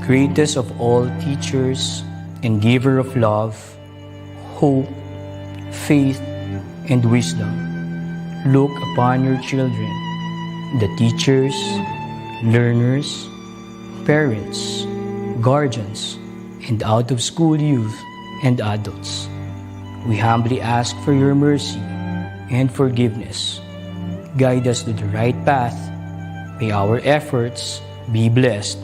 greatest of all teachers and giver of love, hope, faith, and wisdom, look upon your children, the teachers, learners, parents, guardians, and out-of-school youth and adults. We humbly ask for your mercy and forgiveness. Guide us to the right path. May our efforts be blessed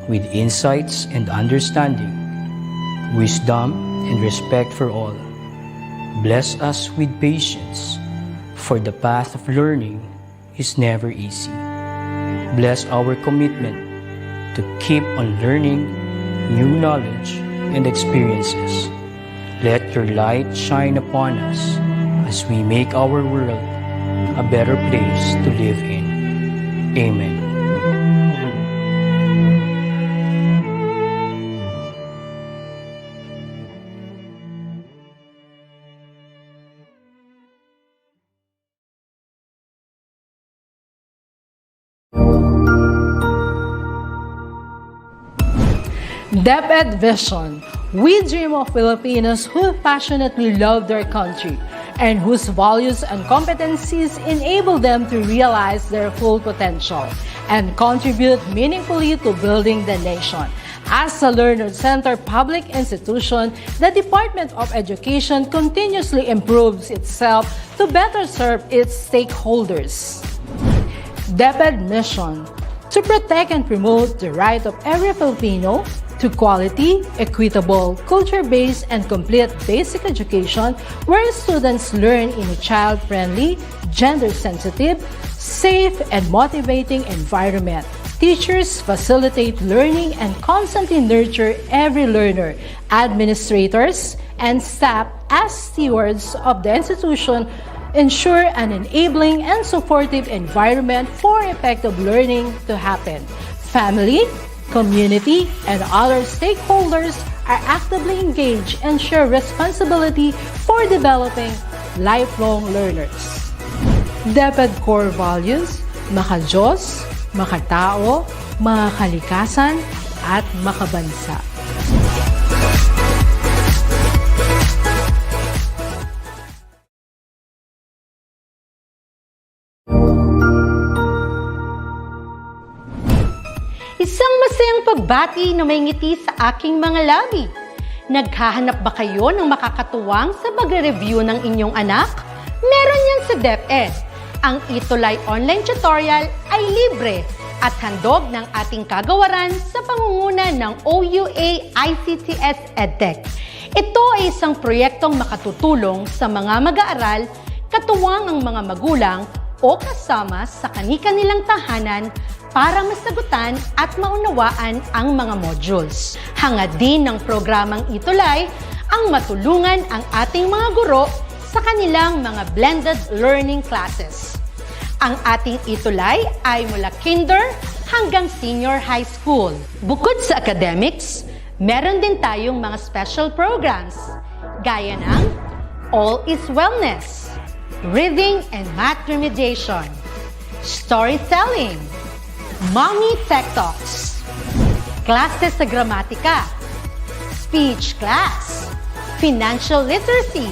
with insights and understanding, wisdom and respect for all. Bless us with patience, for the path of learning is never easy. Bless our commitment to keep on learning new knowledge and experiences. Let your light shine upon us as we make our world a better place to live in. Amen. DepEd Vision. We dream of Filipinos who passionately love their country and whose values and competencies enable them to realize their full potential and contribute meaningfully to building the nation. As a learner-centered public institution, the Department of Education continuously improves itself to better serve its stakeholders. DepEd mission: to protect and promote the right of every Filipino to quality, equitable, culture-based, and complete basic education where students learn in a child-friendly, gender-sensitive, safe, and motivating environment. Teachers facilitate learning and constantly nurture every learner. Administrators and staff, as stewards of the institution, ensure an enabling and supportive environment for effective learning to happen. Family, community, and other stakeholders are actively engaged and share responsibility for developing lifelong learners. DepEd core values: maka-Diyos, makatao, makakalikasan, at makabansa. Isang masayang pagbati na may ngiti sa aking mga labi. Naghahanap ba kayo ng makakatuwang sa pagre-review ng inyong anak? Meron yan sa DepEd. Ang ETUlay online tutorial ay libre at handog ng ating kagawaran sa pangunguna ng OUA ICTS EdTech. Ito ay isang proyektong makatutulong sa mga mag-aaral, katuwang ang mga magulang o kasama sa kani-kanilang tahanan para masagutan at maunawaan ang mga modules. Hangad din ng programang ETUlay ang matulungan ang ating mga guro sa kanilang mga blended learning classes. Ang ating ETUlay ay mula kinder hanggang senior high school. Bukod sa academics, meron din tayong mga special programs gaya ng All is Wellness, Reading and Math Remediation, Storytelling, Mommy Tech Talks, Classes sa Gramatika, Speech Class, Financial Literacy,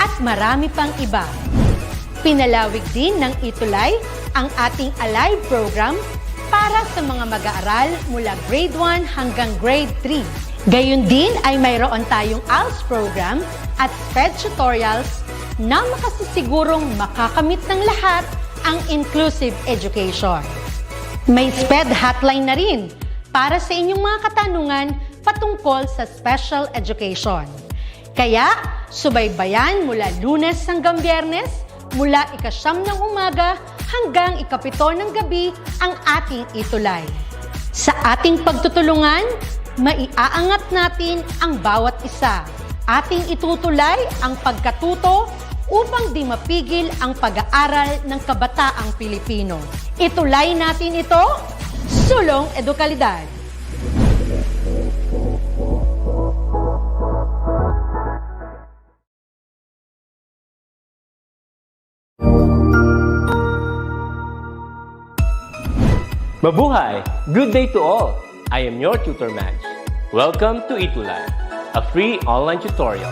at marami pang iba. Pinalawig din ng ETUlay ang ating Alive program para sa mga mag-aaral mula grade 1 hanggang grade 3. Gayon din ay mayroon tayong ALS program at SPED tutorials na makasisigurong makakamit ng lahat ang inclusive education. May SPED hotline na rin para sa inyong mga katanungan patungkol sa special education. Kaya, subaybayan mula Lunes hanggang Biyernes, mula 9:00 ng umaga hanggang 7:00 ng gabi ang ating ETUlay. Sa ating pagtutulungan, maiaangat natin ang bawat isa. Ating itutulay ang pagkatuto upang di mapigil ang pag-aaral ng kabataang Pilipino. Itulay natin ito, sulong edukalidad. Mabuhay! Good day to all! I am your tutor Madge. Welcome to ETUlay, a free online tutorial,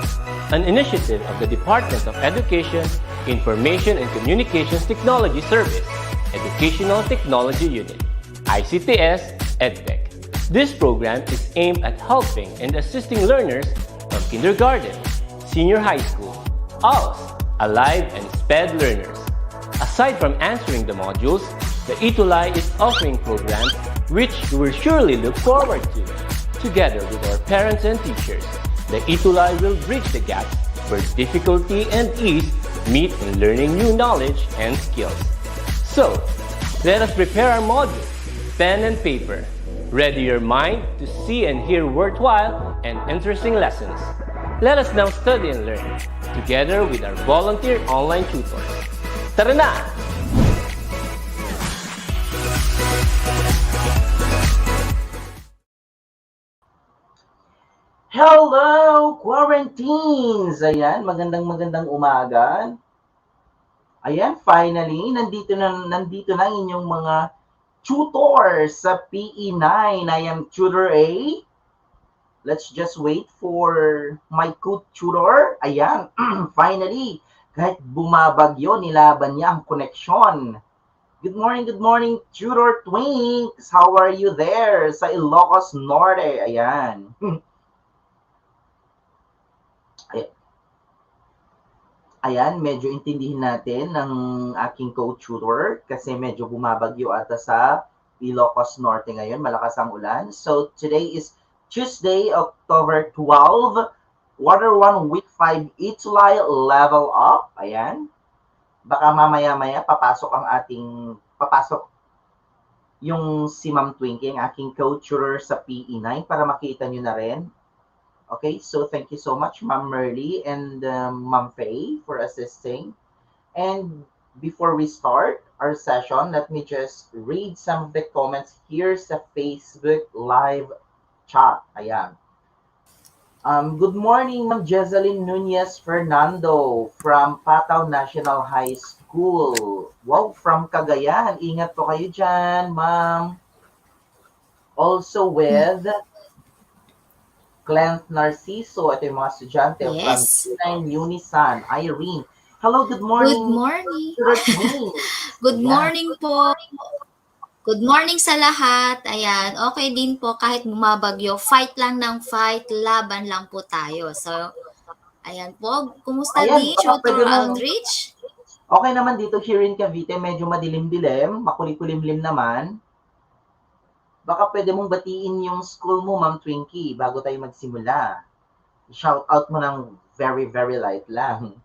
an initiative of the Department of Education, Information and Communications Technology Service, Educational Technology Unit, ICTS EdTech. This program is aimed at helping and assisting learners from kindergarten, senior high school, ALS, Alive, and SPED learners. Aside from answering the modules, the ETUlay is offering programs which you will surely look forward to. Together with our parents and teachers, the ETUlay will bridge the gaps where difficulty and ease meet in learning new knowledge and skills. So, let us prepare our modules, pen and paper. Ready your mind to see and hear worthwhile and interesting lessons. Let us now study and learn, together with our volunteer online tutors. Tara na! Hello, quarantines! Ayan, magandang umaga. Ayan, finally, nandito na ang inyong mga tutors sa PE9. I am Tutor A. Let's just wait for my co-tutor. Ayan, finally, kahit bumabagyo, nilaban niya ang koneksyon. Good morning, Tutor Twinks. How are you there sa Ilocos Norte? Ayan. Ayan, medyo intindihin natin ng aking co-tutor kasi medyo bumabagyo ata sa Ilocos Norte ngayon. Malakas ang ulan. So, today is Tuesday, October 12, Quarter 1, Week 5, ETUlay Level Up. Ayan. Baka mamaya-maya papasok yung si Ma'am Twinkie, ang aking co-tutor sa PE9 para makita nyo na rin. Okay, so thank you so much, Ma'am Merly and Ma'am Faye for assisting. And before we start our session, let me just read some of the comments here sa Facebook live chat. Ayan. Good morning, Ma'am Jezeline Nunez Fernando from Pataw National High School. Wow, from Cagayan. Ingat po kayo dyan, Ma'am. Also with Glenn Narciso, ito yung mga estudyante from P9 Unisan. Irene. Hello, good morning. Good morning. Good morning po. Good morning sa lahat. Ayan, okay din po kahit bumabagyo. Fight lang ng fight, laban lang po tayo. So, ayan po. Kumusta din, Tutor Aldrich? Okay naman dito here in Cavite. Medyo madilim-dilim, makulikulimlim naman. Baka pwede mong batiin yung school mo, Ma'am Twinkie, bago tayo magsimula. Shout out mo ng very, very light lang.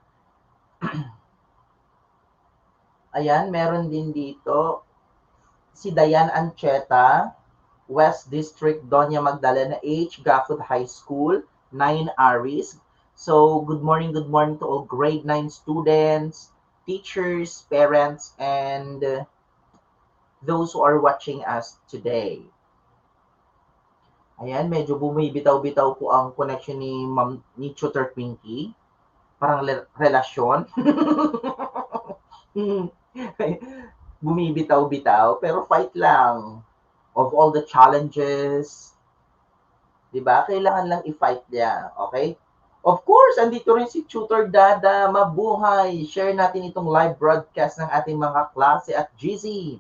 Ayan, meron din dito si Diane Ancheta, West District, Doña Magdalena H, Gafud High School, 9 Aris. So, good morning to all grade 9 students, teachers, parents, and those who are watching us today. Ayan, medyo bumibitaw-bitaw po ang connection ni Tutor Twinkie. Parang relasyon. Bumibitaw-bitaw, pero fight lang. Of all the challenges, diba? Kailangan lang i-fight niya, okay? Of course, andito rin si Tutor Dada, mabuhay. Share natin itong live broadcast ng ating mga klase at GZ.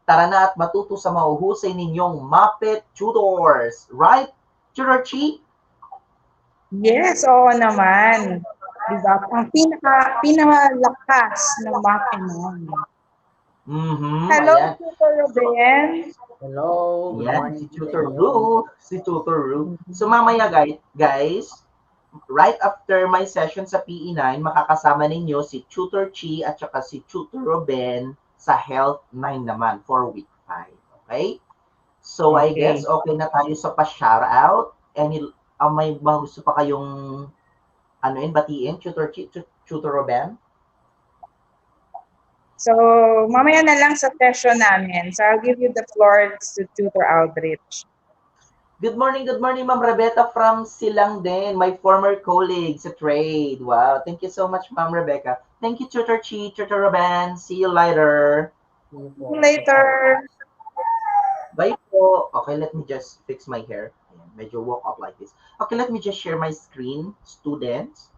Tara na at matuto sa mahuhusay ninyong MAPEH tutors. Right, Tutor Chi? Yes, oo naman. Diba? Ang pinakalakas ng MAPEH naman. Hello, ayan. Tutor Ruben. Hello, good morning. Si Tutor Ru. So mamaya guys, right after my session sa PE9, makakasama ninyo si Tutor Chi at saka si Tutor Ruben sa Health 9 naman for Week 5. Okay? So I guess okay na tayo sa pa-shoutout. May gusto pa kayong batiin, Tutor Chi, Tutor Ruben? So, mamaya na lang sa session namin. So, I'll give you the floor to Tutor Aldrich. Good morning, Ma'am Rebecca from Silang din, my former colleague sa trade. Wow, thank you so much, Ma'am Rebecca. Thank you, Tutor Chi, Tutor Ruben. See you later. See you later. Bye po. okay, let me just fix my hair. Ayan, medyo walk up like this. Okay, let me just share my screen, students.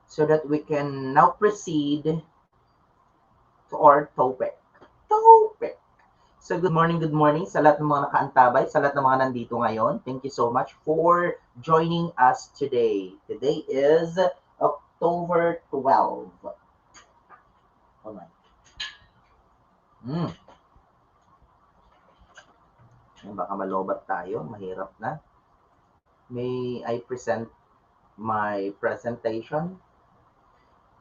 So that we can now proceed to our topic. Topic. So good morning sa lahat ng mga nakaantabay, sa lahat ng mga nandito ngayon. Thank you so much for joining us today. Today is October 12. Hold on. Baka malobat tayo, mahirap na. May I present my presentation?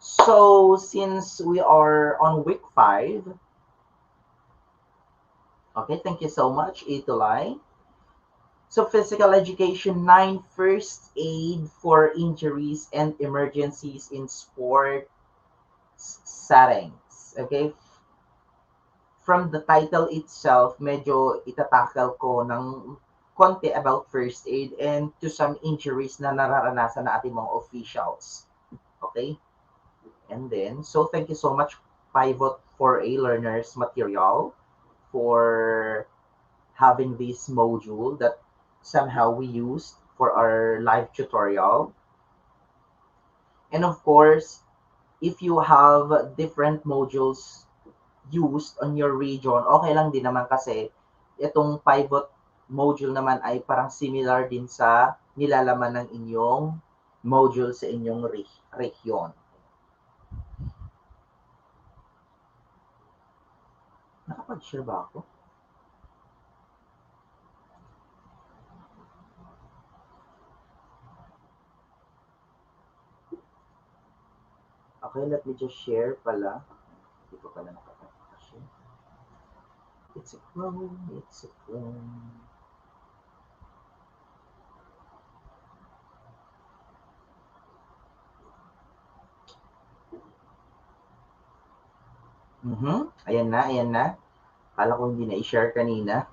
So, since we are on week 5, okay, thank you so much, ETUlay. So, physical education 9, first aid for injuries and emergencies in sport settings. Okay, from the title itself, medyo itatackle ko ng konti about first aid and to some injuries na nararanasan na ating mga officials. Okay? And then, so thank you so much, Pivot for a Learner's Material, for having this module that somehow we used for our live tutorial. And of course, if you have different modules used on your region, okay lang din naman kasi itong pivot module naman ay parang similar din sa nilalaman ng inyong module sa inyong region. Nakapag-share ba ako? Okay, let me just share pala. Hindi ko pala nakapag-share. It's a clone, it's a clone. Ayan na. Kala ko hindi na i-share kanina.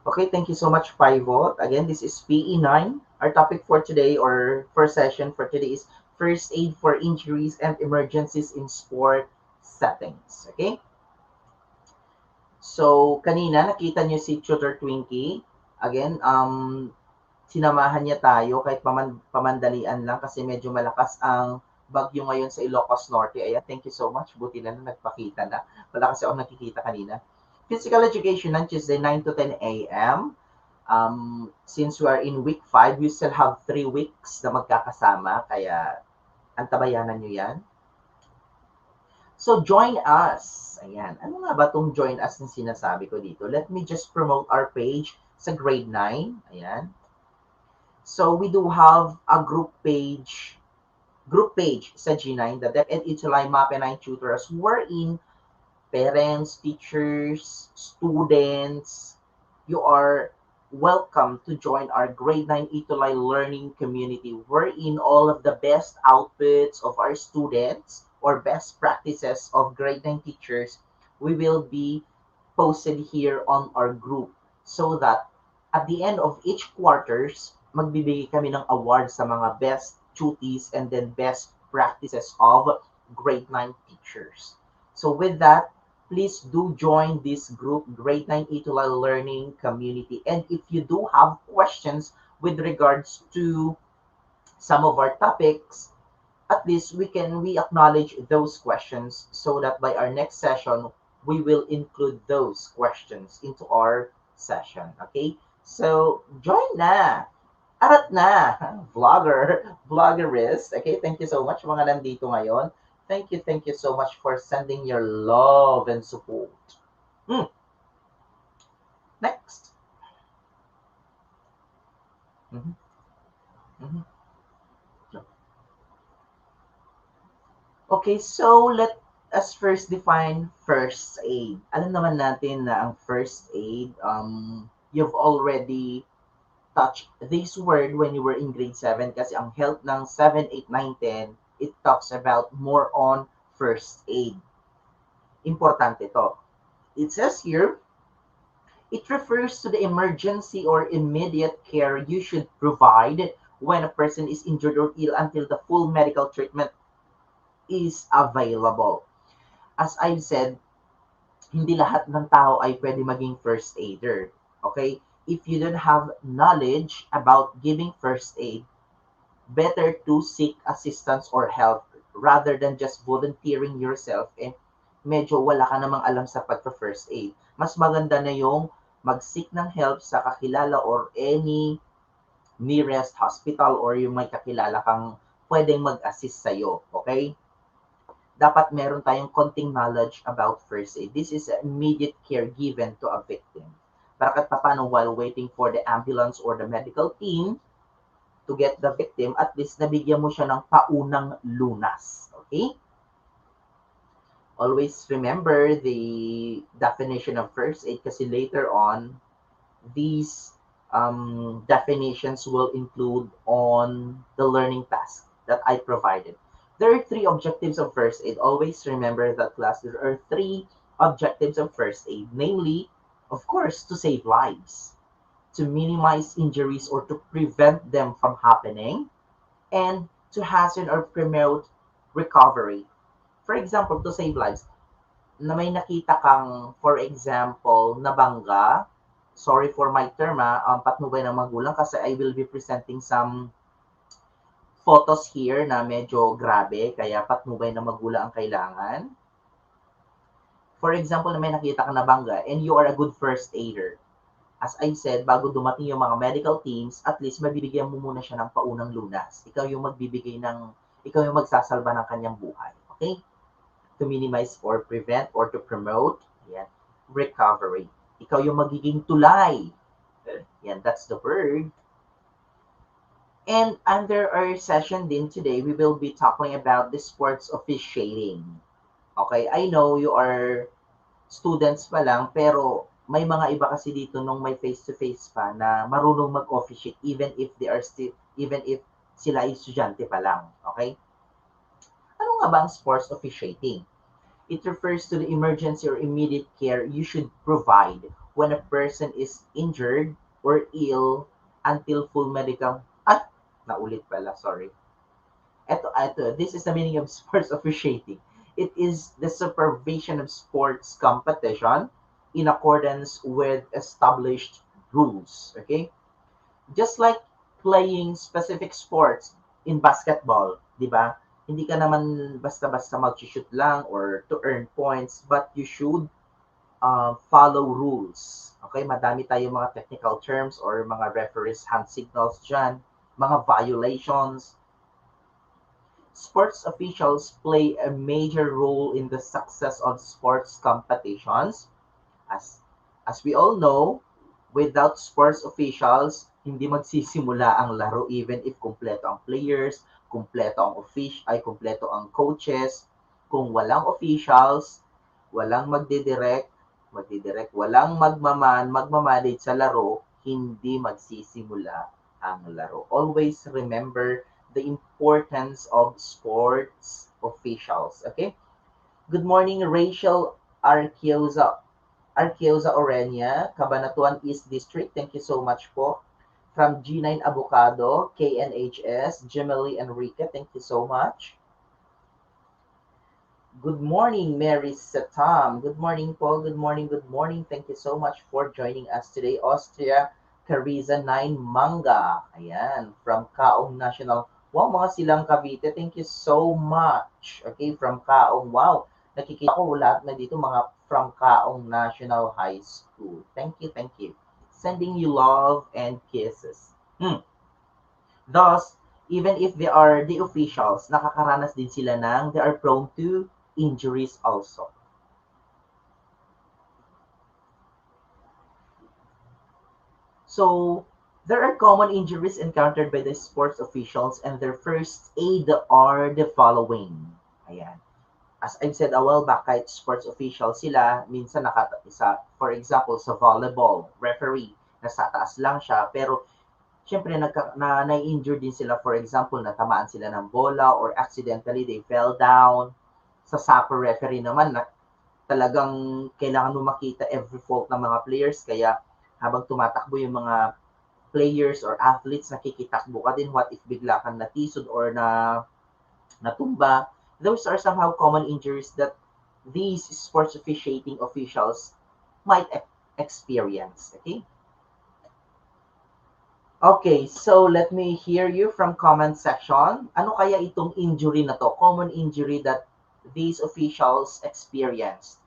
Okay, thank you so much, Pivot. Again, this is PE9. Our topic for today or first session for today is first aid for injuries and emergencies in sport settings. Okay? So, kanina nakita niyo si Tutor Twinkie. Again, sinamahan niya tayo kahit pamandalian lang kasi medyo malakas ang bagyo ngayon sa Ilocos Norte. Ayan, thank you so much. Buti na nagpakita na. Wala kasi ako nakikita kanina. Physical education on Tuesday, 9 to 10 a.m. Since we are in week 5, we still have 3 weeks na magkakasama. Kaya, antabayanan nyo yan. So, join us. Ayan. Ano nga ba itong join us na sinasabi ko dito? Let me just promote our page sa grade 9. Ayan. So, we do have a group page sa G9, the DepEd ETUlay MAPEH 9 tutors, wherein parents, teachers, students, you are welcome to join our grade 9 ETUlay learning community, wherein all of the best outputs of our students or best practices of grade 9 teachers, we will be posted here on our group so that at the end of each quarters, magbibigay kami ng awards sa mga best duties and then best practices of grade 9 teachers. So with that, please do join this group, grade 9 ETUlay learning community. And if you do have questions with regards to some of our topics, at least we acknowledge those questions so that by our next session, we will include those questions into our session. Okay? So, join na! Arat na! Vloggerist. Okay, thank you so much mga nandito ngayon. Thank you so much for sending your love and support. Next. Okay, so let us first define first aid. Alam naman natin na ang first aid, you've already touch this word when you were in grade 7 kasi ang health ng 7, 8, 9, 10, it talks about more on first aid. Importante to. It says here, it refers to the emergency or immediate care you should provide when a person is injured or ill until the full medical treatment is available. As I've said, hindi lahat ng tao ay pwede maging first aider. Okay? If you don't have knowledge about giving first aid, better to seek assistance or help rather than just volunteering yourself and medyo wala ka namang alam sa pagka-first aid. Mas maganda na yung mag-seek ng help sa kakilala or any nearest hospital or yung may kakilala kang pwedeng mag-assist sa'yo. Okay? Dapat meron tayong konting knowledge about first aid. This is immediate care given to a victim. Para kahit paano while waiting for the ambulance or the medical team to get the victim, at least nabigyan mo siya ng paunang lunas. Okay? Always remember the definition of first aid kasi later on, these definitions will include on the learning task that I provided. There are 3 objectives of first aid. Always remember that, class. There are 3 objectives of first aid. Namely, of course, to save lives, to minimize injuries or to prevent them from happening, and to hasten or promote recovery. For example, to save lives, na may nakita kang, for example, nabangga, sorry for my term, patnubay ng magulang kasi I will be presenting some photos here na medyo grabe, kaya patnubay ng magulang ang kailangan. For example, na may nakita kang nabangga and you are a good first aider. As I said, bago dumating yung mga medical teams, at least mabibigyan mo muna siya ng paunang lunas. Ikaw yung magsasalba ng kanyang buhay. Okay? To minimize or prevent or to promote, yan, recovery. Ikaw yung magiging tulay. Yan, that's the word. And under our session din today, we will be talking about the sports officiating. Okay, I know you are students pa lang, pero may mga iba kasi dito nung may face-to-face pa na marunong mag-officiate even if sila ay estudyante pa lang. Okay? Ano nga ba ang sports officiating? It refers to the emergency or immediate care you should provide when a person is injured or ill until full medical... naulit pala, sorry. This is the meaning of sports officiating. It is the supervision of sports competition in accordance with established rules. Okay? Just like playing specific sports in basketball, di ba? Hindi ka naman basta-basta mag-shoot lang or to earn points, but you should follow rules. Okay? Madami tayong mga technical terms or mga referees hand signals dyan, mga violations. Sports officials play a major role in the success of sports competitions. As we all know, without sports officials, hindi magsisimula ang laro even if kumpleto ang players, kumpleto ang coaches. Kung walang officials, walang magdidirect, walang magmamanage sa laro, hindi magsisimula ang laro. Always remember the importance of sports officials. Okay? Good morning, Rachel Arquioza Orenia, Cabanatuan East District. Thank you so much po. From G9 Avocado, KNHS, Jimely Enrique. Thank you so much. Good morning, Mary Satam. Good morning po. Good morning. Thank you so much for joining us today. Austria, Cariza 9 Manga. Ayan, from Kaong National. Wow, mga Silang Cavite. Thank you so much. Okay, from Kaong. Wow, nakikita ko lahat na dito mga from Kaong National High School. Thank you. Sending you love and kisses. Thus, even if they are the officials, nakakaranas din sila they are prone to injuries also. So, there are common injuries encountered by the sports officials and their first aid are the following. Ayan. As I've said a while back, kahit sports officials sila, minsan for example, sa volleyball, referee, nasa taas lang siya, pero syempre na-injure din sila, for example, natamaan sila ng bola or accidentally they fell down. Sa soccer referee naman, talagang kailangan mo makita every fault ng mga players, kaya habang tumatakbo yung mga players or athletes, nakikitakbo ka din. What if bigla kang natisod or natumba? Those are somehow common injuries that these sports officiating officials might experience. Okay? Okay, so let me hear you from comment section. Ano kaya itong injury na to? Common injury that these officials experienced.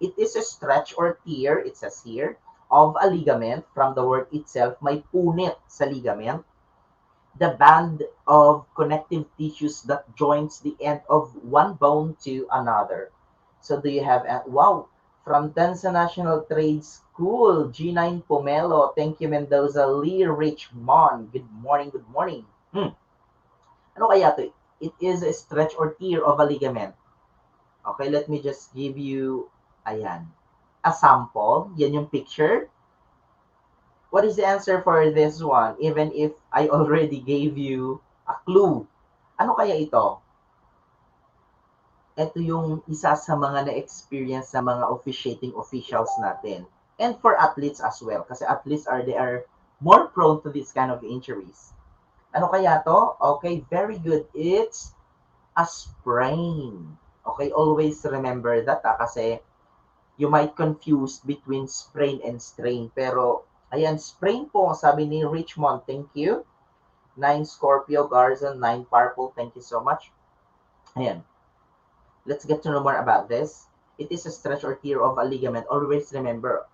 It is a stretch or tear, it says here, of a ligament. From the word itself, may punit sa ligament. The band of connective tissues that joins the end of one bone to another. So do you have, wow, from Tensa National Trade School, G9 Pomelo, thank you Mendoza, Lee Richmond, good morning, good morning. Ano kaya to? It is a stretch or tear of a ligament. Okay, let me just give you, ayan, a sample. Yan yung picture. What is the answer for this one? Even if I already gave you a clue. Ano kaya ito? Ito yung isa sa mga na-experience sa mga officiating officials natin. And for athletes as well. Kasi athletes they are more prone to this kind of injuries. Ano kaya to? Okay, very good. It's a sprain. Okay, always remember that kasi you might confuse between sprain and strain. Pero, ayan, sprain po, sabi ni Richmond, thank you. 9 Scorpio, Garzon, 9 Purple, thank you so much. Ayan. Let's get to know more about this. It is a stretch or tear of a ligament. Always remember,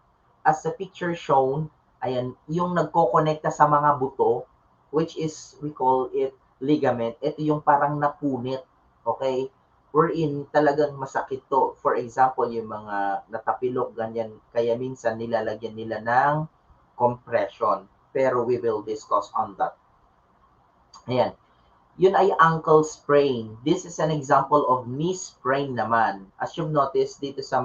as the picture shown, ayan, yung nagko-connecta sa mga buto, which is, we call it ligament, ito yung parang napunit, okay? Wherein talagang masakit to. For example, yung mga natapilok, ganyan, kaya minsan nilalagyan nila ng compression. Pero we will discuss on that. Ayan. Yun ay ankle sprain. This is an example of knee sprain naman. As you've noticed, dito sa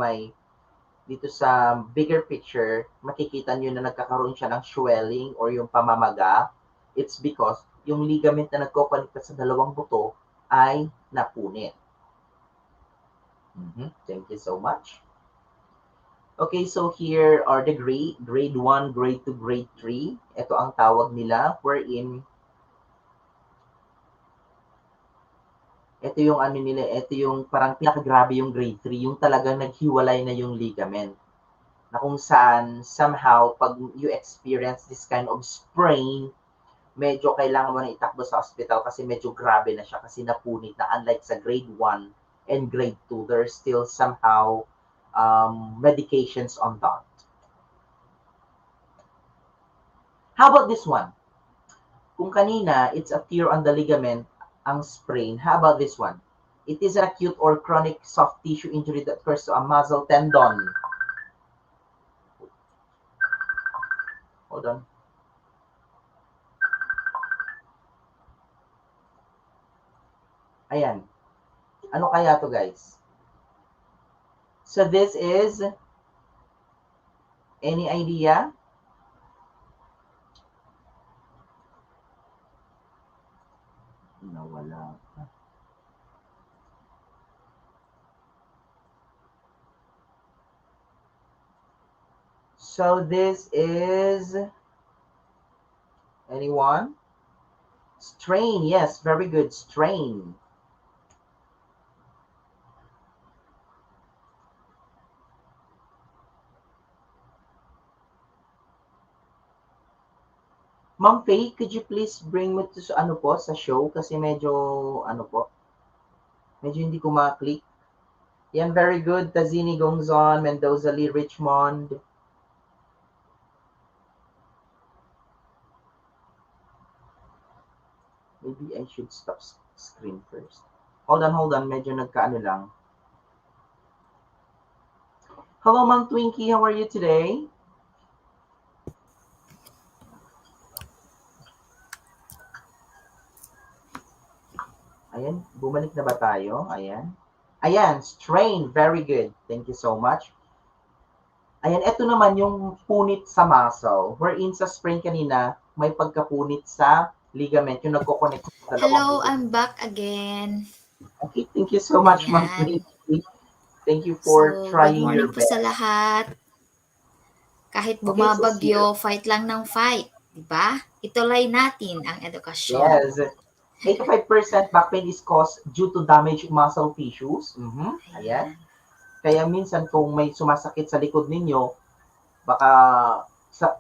bigger picture, makikita nyo na nagkakaroon siya ng swelling or yung pamamaga. It's because yung ligament na nagkokonekta sa dalawang buto ay napunit. Thank you so much. Okay, so here are the grade 1, grade 2, grade 3. Ito ang tawag nila, wherein ito yung ano nila, ito yung parang pinakagrabe yung grade 3, yung talagang naghiwalay na yung ligament. Na kung saan, somehow, pag you experience this kind of sprain, medyo kailangan mo na itakbo sa hospital kasi medyo grabe na siya kasi napunit na, unlike sa grade 1 and grade 2, there's still somehow medications on that. How about this one? Kung kanina, it's a tear on the ligament, ang sprain. How about this one? It is an acute or chronic soft tissue injury that occurs to a muscle tendon. Hold on. Ayan. Ano kaya to, guys? So this is, any idea? Nawala. So this is, anyone? Strain, yes, very good, strain. Ma'am Faye, could you please bring me to sa show kasi medyo medyo hindi ko ma-click. Yan, very good. Tazini Gongzon, Mendoza Lee Richmond. Maybe I should stop screen first. Hold on. Medyo nagkaano lang. Hello, Ma'am Twinkie. How are you today? Ayan, bumalik na ba tayo? Ayan, strain. Very good. Thank you so much. Ayan, ito naman yung punit sa muscle. Wherein sa sprain kanina, may pagkapunit sa ligament, yung nagko-connect sa dalawang Hello, buto. I'm back again. Okay, thank you so much, Ma'am Ayan. Twinkie. Thank you for trying your Good morning po best. sa lahat. Kahit Okay, bumabagyo, fight lang ng fight. Diba? Itulay natin ang edukasyon. Yes. 85% back pain is caused due to damaged muscle tissues. Ayan. Kaya minsan kung may sumasakit sa likod ninyo, baka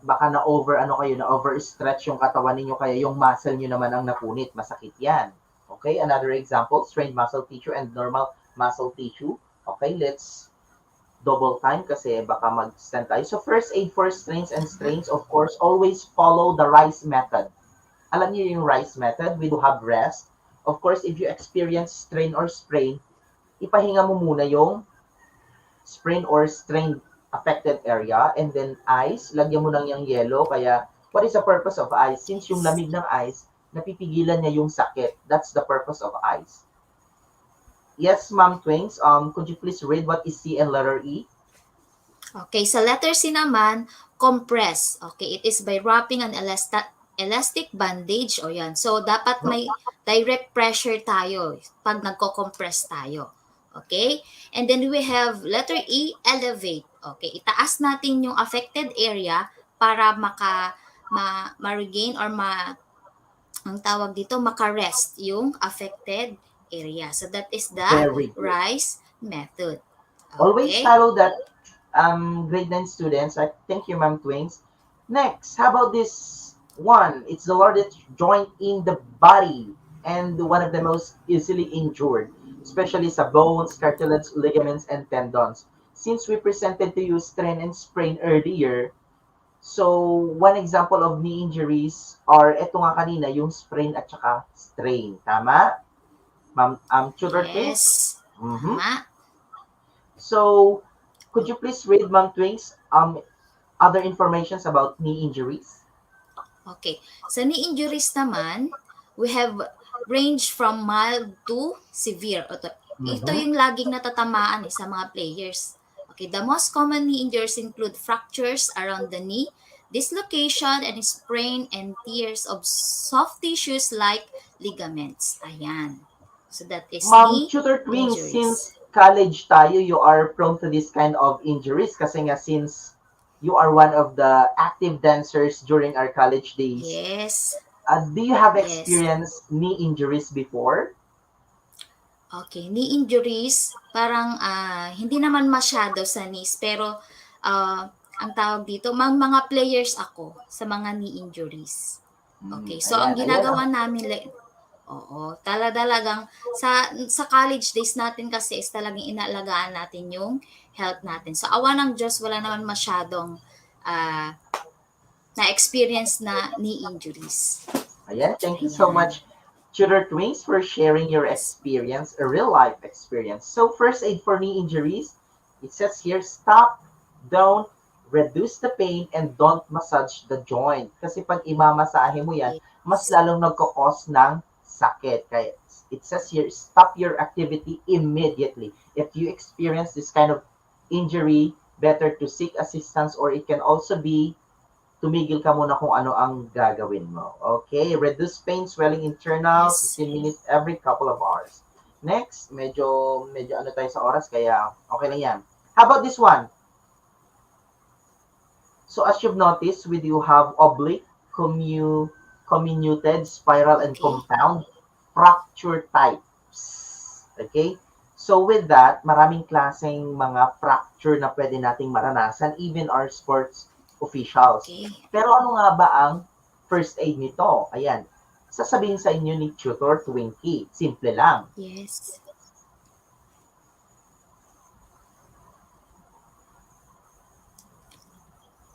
baka na overstretch yung katawan ninyo kaya yung muscle niyo naman ang napunit, masakit 'yan. Okay, another example, strained muscle tissue and normal muscle tissue. Okay, let's double time kasi baka mag-stand tayo. So first aid for strains and strains, of course, always follow the RICE method. Alam niyo yung RICE method, we do have rest. Of course, if you experience strain or sprain, ipahinga mo muna yung sprain or strain affected area, and then ice, lagyan mo lang yung yellow. Kaya, what is the purpose of ice? Since yung lamig ng ice, napipigilan niya yung sakit. That's the purpose of ice. Yes, Ma'am Twings, could you please read what is C and letter E? Okay, sa letter C naman, compress. Okay, it is by wrapping an elastic bandage. O yan. So, dapat may direct pressure tayo pag nagko-compress tayo. Okay? And then we have letter E, elevate. Okay, itaas natin yung affected area para ma-regain or ang tawag dito, maka-rest yung affected area. So, that is the Very good. RICE method. Always Okay? follow that, grade 9 students. Thank you, Ma'am Twings. Next, how about this one? It's the largest joint in the body and one of the most easily injured, especially sa bones, cartilage, ligaments, and tendons. Since we presented to you strain and sprain earlier, so one example of knee injuries are eto nga kanina, yung sprain at saka strain. Tama? Ma'am, Tutor Twins? Yes. Mhm. Tama. So, could you please read, Ma'am Twings, other informations about knee injuries? Okay. Sa knee injuries naman, we have range from mild to severe. Ito Mhm. yung laging natatamaan sa mga players. Okay, the most common knee injuries include fractures around the knee, dislocation and sprain, and tears of soft tissues like ligaments. Ayan. So that is Ma'am knee Tutor Twins, injuries. since college tayo, you are prone to this kind of injuries kasi nga since you are one of the active dancers during our college days. Yes. Do you have Yes. experienced knee injuries before? Okay, knee injuries, parang hindi naman masyado sa knees, pero ang tawag dito, mga players ako sa mga knee injuries. Okay, so ang Ayan. ginagawa namin, talagang sa college days natin kasi is talagang inaalagaan natin yung health natin. So awa ng Diyos, wala naman masyadong na-experience na knee injuries. Ayan, thank you so much, Tutor Twins, for sharing your experience, a real-life experience. So, first aid for knee injuries, it says here, stop, don't, reduce the pain, and don't massage the joint. Kasi pag imamasahe mo yan, mas lalong nagkakos ng sakit. Kaya it says here, stop your activity immediately. If you experience this kind of injury, better to seek assistance, or it can also be tumigil ka muna kung ano ang gagawin mo. Okay, reduce pain, swelling internal, 15 minutes every couple of hours. Next, medyo ano tayo sa oras, kaya okay lang yan. How about this one? So as you've noticed, we do have oblique, comminuted, spiral, and compound fracture types. Okay? So with that, maraming klaseng mga fracture na pwede nating maranasan, even our sports officials. Okay. Pero ano nga ba ang first aid nito? Ayan. Sasabihin sa inyo ni Tutor Twinkie. Simple lang. Yes.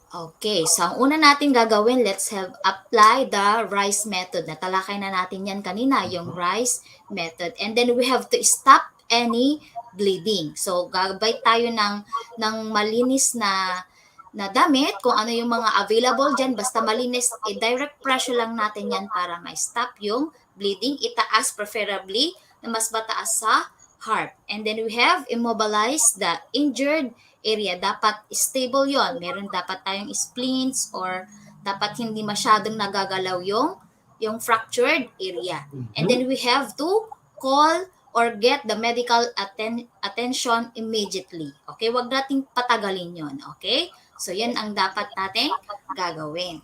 Okay, so ang una natin gagawin, let's have apply the RICE method. Natalakay na natin yan kanina, yung RICE method. And then we have to stop any bleeding. So gagabay tayo ng malinis na damit, kung ano yung mga available dyan, basta malinis, direct pressure lang natin yan para ma-stop yung bleeding. Itaas preferably na mas mataas sa heart. And then we have immobilize the injured area. Dapat stable yon. Meron dapat tayong splints or dapat hindi masyadong nagagalaw yung fractured area. And then we have to call or get the medical attention immediately. Okay? Wag nating patagalin yon. Okay? So, yan ang dapat nating gagawin.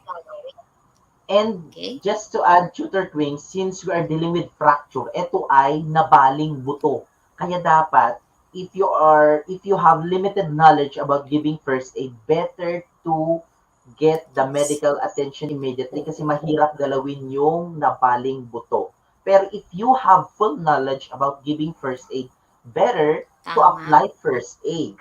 And just to add, Tutor Twins, since we are dealing with fracture, ito ay nabaling buto. Kaya dapat if you have limited knowledge about giving first aid, better to get the medical attention immediately kasi mahirap galawin yung nabaling buto. Pero if you have full knowledge about giving first aid, better to Tama. apply first aid.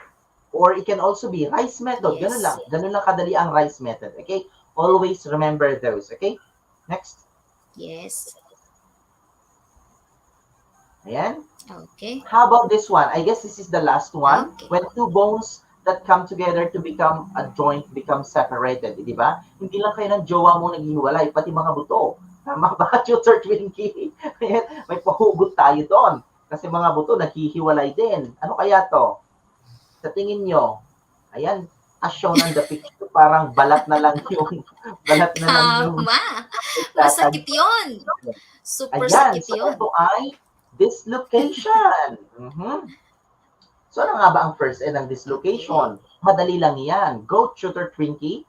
Or it can also be rice method. Yes. Ganun lang kadali ang rice method. Okay? Always remember those. Okay? Next. Yes. Ayan. Okay. How about this one? I guess this is the last one. Okay. When two bones that come together to become a joint become separated, di ba? Hindi lang kayo ng jowa mo naghihiwalay, pati mga buto. Tama ba, Tutor Twinkie? May pahugot tayo doon. Kasi mga buto naghihiwalay din. Ano kaya to? Sa tingin nyo, ayan, as shown on the picture, parang balat na lang yung Tama. Masakit yun. Super ayan, sakit so yun. ito ay dislocation. So ano nga ba ang first aid ng dislocation? Madali lang yan. Go, Tutor Twinkie.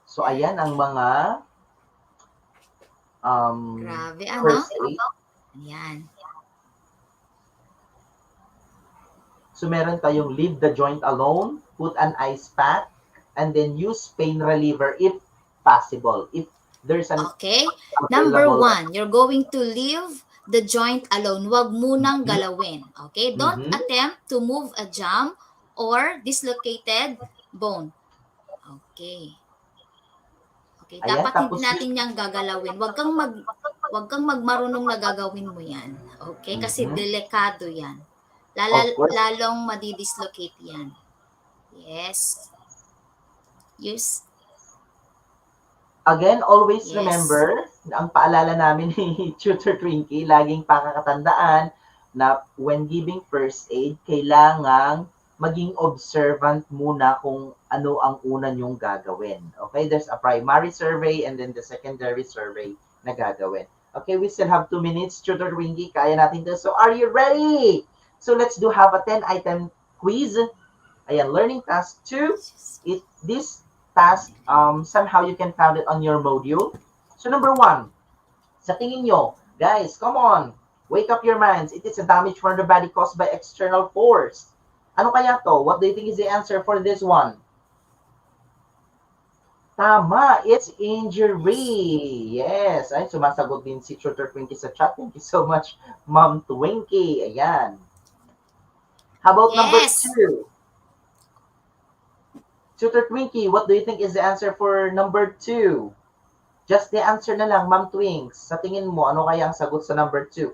So ayan ang mga Grabe, ano? first aid. Ayan. So meron tayong leave the joint alone, put an ice pack, and then use pain reliever if possible. If there's an Okay. Number 1, you're going to leave the joint alone. Huwag munang galawin. Okay? Don't attempt to move a jam or dislocated bone. Okay. Okay, Ayan, dapat tapos hindi natin yang gagalawin. Huwag kang magmarunong na gagawin mo 'yan. Okay? Kasi delikado 'yan. Of course. Lalong madidislocate 'yan. Yes. Use. Again, always Yes. remember, ang paalala namin ni Tutor Twinkie, laging pakakatandaan na when giving first aid, kailangang maging observant muna kung ano ang una nyong gagawin. Okay, there's a primary survey and then the secondary survey na gagawin. Okay, we still have 2 minutes, Tutor Twinkie, kaya natin to. So, are you ready? So, let's have a 10-item quiz. Ayan, learning task 2. This task, somehow you can find it on your module. So, number 1, sa tingin nyo, guys, come on, wake up your minds. It is a damage from the body caused by external force. Ano kaya to? What do you think is the answer for this one? Tama, it's injury. Yes, ay sumasagot din si Tutor Twinkie sa chat. Thank you so much, Ma'am Twinkie. Ayan. How about number Yes. 2? Tutor Twinkie, what do you think is the answer for number 2? Just the answer na lang, Ma'am Twinks. Sa tingin mo, ano kaya ang sagot sa number 2?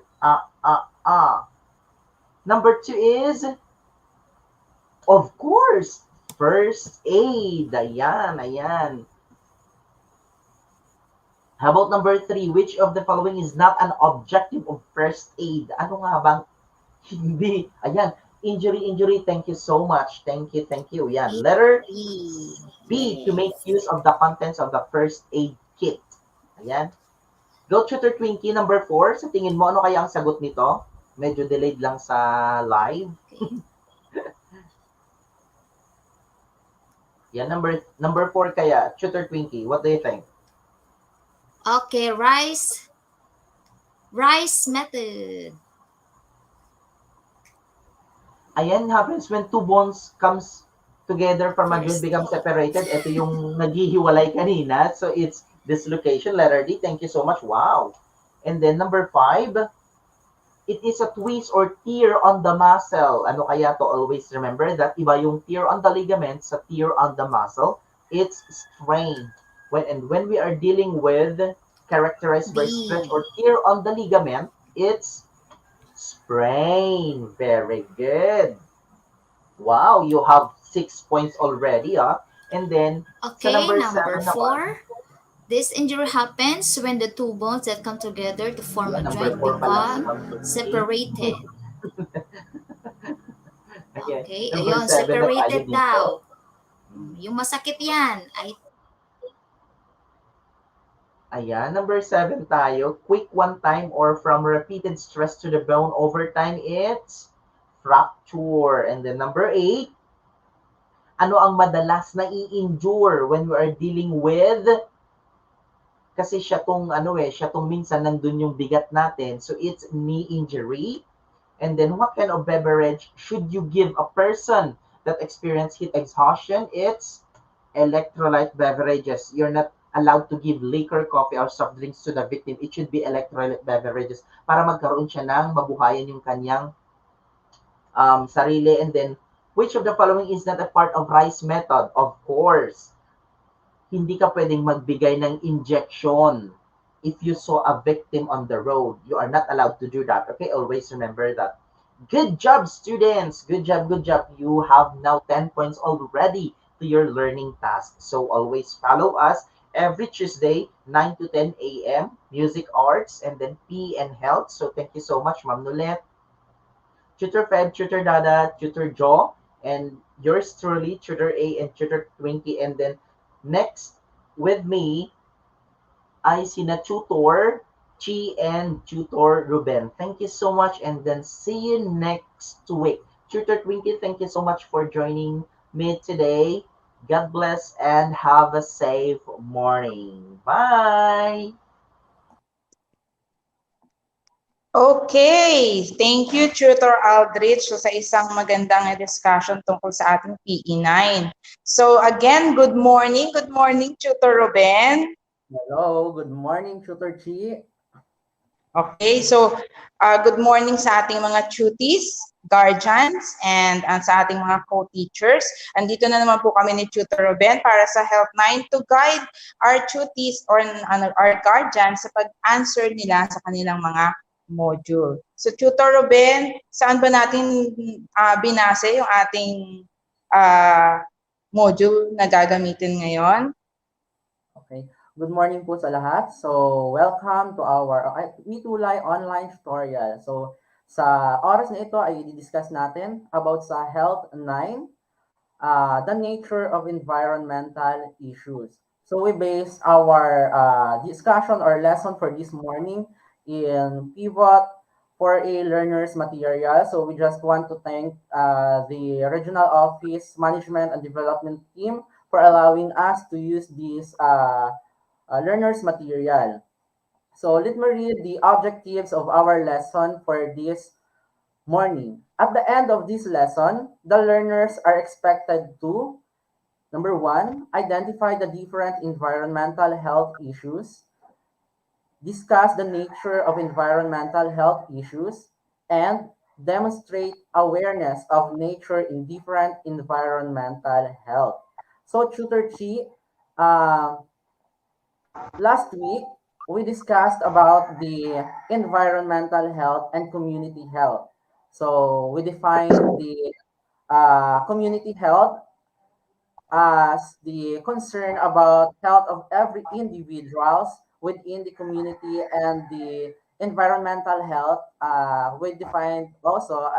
Number 2 is, of course, first aid. Ayan, ayan. How about number 3? Which of the following is not an objective of first aid? Ano nga bang hindi? Ayan. Injury. Thank you so much. Thank you. Yan. Letter B, to make use of the contents of the first aid kit. Ayan. Go, Tutor Twinkie, number 4. Sa tingin mo, ano kaya ang sagot nito? Medyo delayed lang sa live. Yan, number 4 kaya. Tutor Twinkie, what do you think? Okay, rice method. Ayan happens when two bones comes together from a joint First. become separated. Ito yung naghihiwalay kanina. So it's dislocation, letter D. Thank you so much. Wow. And then number 5, it is a twist or tear on the muscle. Ano kaya to? Always remember that iba yung tear on the ligament sa tear on the muscle. It's strain. When we are dealing with characterized by stretch or tear on the ligament, it's sprain. Very good. Wow, you have 6 points already, And then, Okay, sa number number 7 4. This injury happens when the two bones that come together to form a Number joint 4 pa lang. become separated. Okay, Number ayun, 7 na tayo separated dito. daw. Yung masakit yan. Ayan, number 7 tayo. Quick one time or from repeated stress to the bone over time, it's fracture. And then number 8, ano ang madalas na i-injure when we are dealing with kasi siya tong minsan nandun yung bigat natin. So it's knee injury. And then what kind of beverage should you give a person that experience heat exhaustion? It's electrolyte beverages. You're not allowed to give liquor, coffee, or soft drinks to the victim. It should be electrolyte beverages para magkaroon siya ng mabuhayan yung kanyang sarili. And then, which of the following is not a part of RICE method? Of course, hindi ka pwedeng magbigay ng injection if you saw a victim on the road. You are not allowed to do that. Okay, always remember that. Good job, students. Good job, good job. You have now 10 points already to your learning task. So always follow us every Tuesday, 9 to 10 a.m., music arts, and then P and health. So thank you so much, Ma'am Nulet, Tutor Fed, Tutor Dada, Tutor Joe, and yours truly, Tutor A and Tutor Twinkie. And then next with me ay sina Tutor Chi and Tutor Ruben. Thank you so much, and then see you next week. Tutor Twinkie, thank you so much for joining me today. God bless and have a safe morning. Bye! Okay, thank you, Tutor Aldrich, sa isang magandang discussion tungkol sa ating PE9. So again, good morning, Tutor Ruben. Hello, good morning, Tutor Chi. Okay, so good morning sa ating mga tutees, guardians, and sa ating mga co-teachers. Andito na naman po kami ni Tutor Ruben para sa Helpline to guide our tutees or our guardians sa pag-answer nila sa kanilang mga module. So Tutor Ruben, saan ba natin binase yung ating module na gagamitin ngayon? Okay. Good morning po sa lahat. So, welcome to our ETUlay online tutorial. So, sa oras na ito ay i-discuss natin about sa Health 9, the nature of environmental issues. So, we base our discussion or lesson for this morning in Pivot for a learner's material. So, we just want to thank the Regional Office Management and Development Team for allowing us to use this learner's material. So let me read the objectives of our lesson for this morning. At the end of this lesson, the learners are expected to, number 1, identify the different environmental health issues, discuss the nature of environmental health issues, and demonstrate awareness of nature in different environmental health. So Tutor Chi, last week, we discussed about the environmental health and community health. So we defined the community health as the concern about health of every individuals within the community, and the environmental health we defined also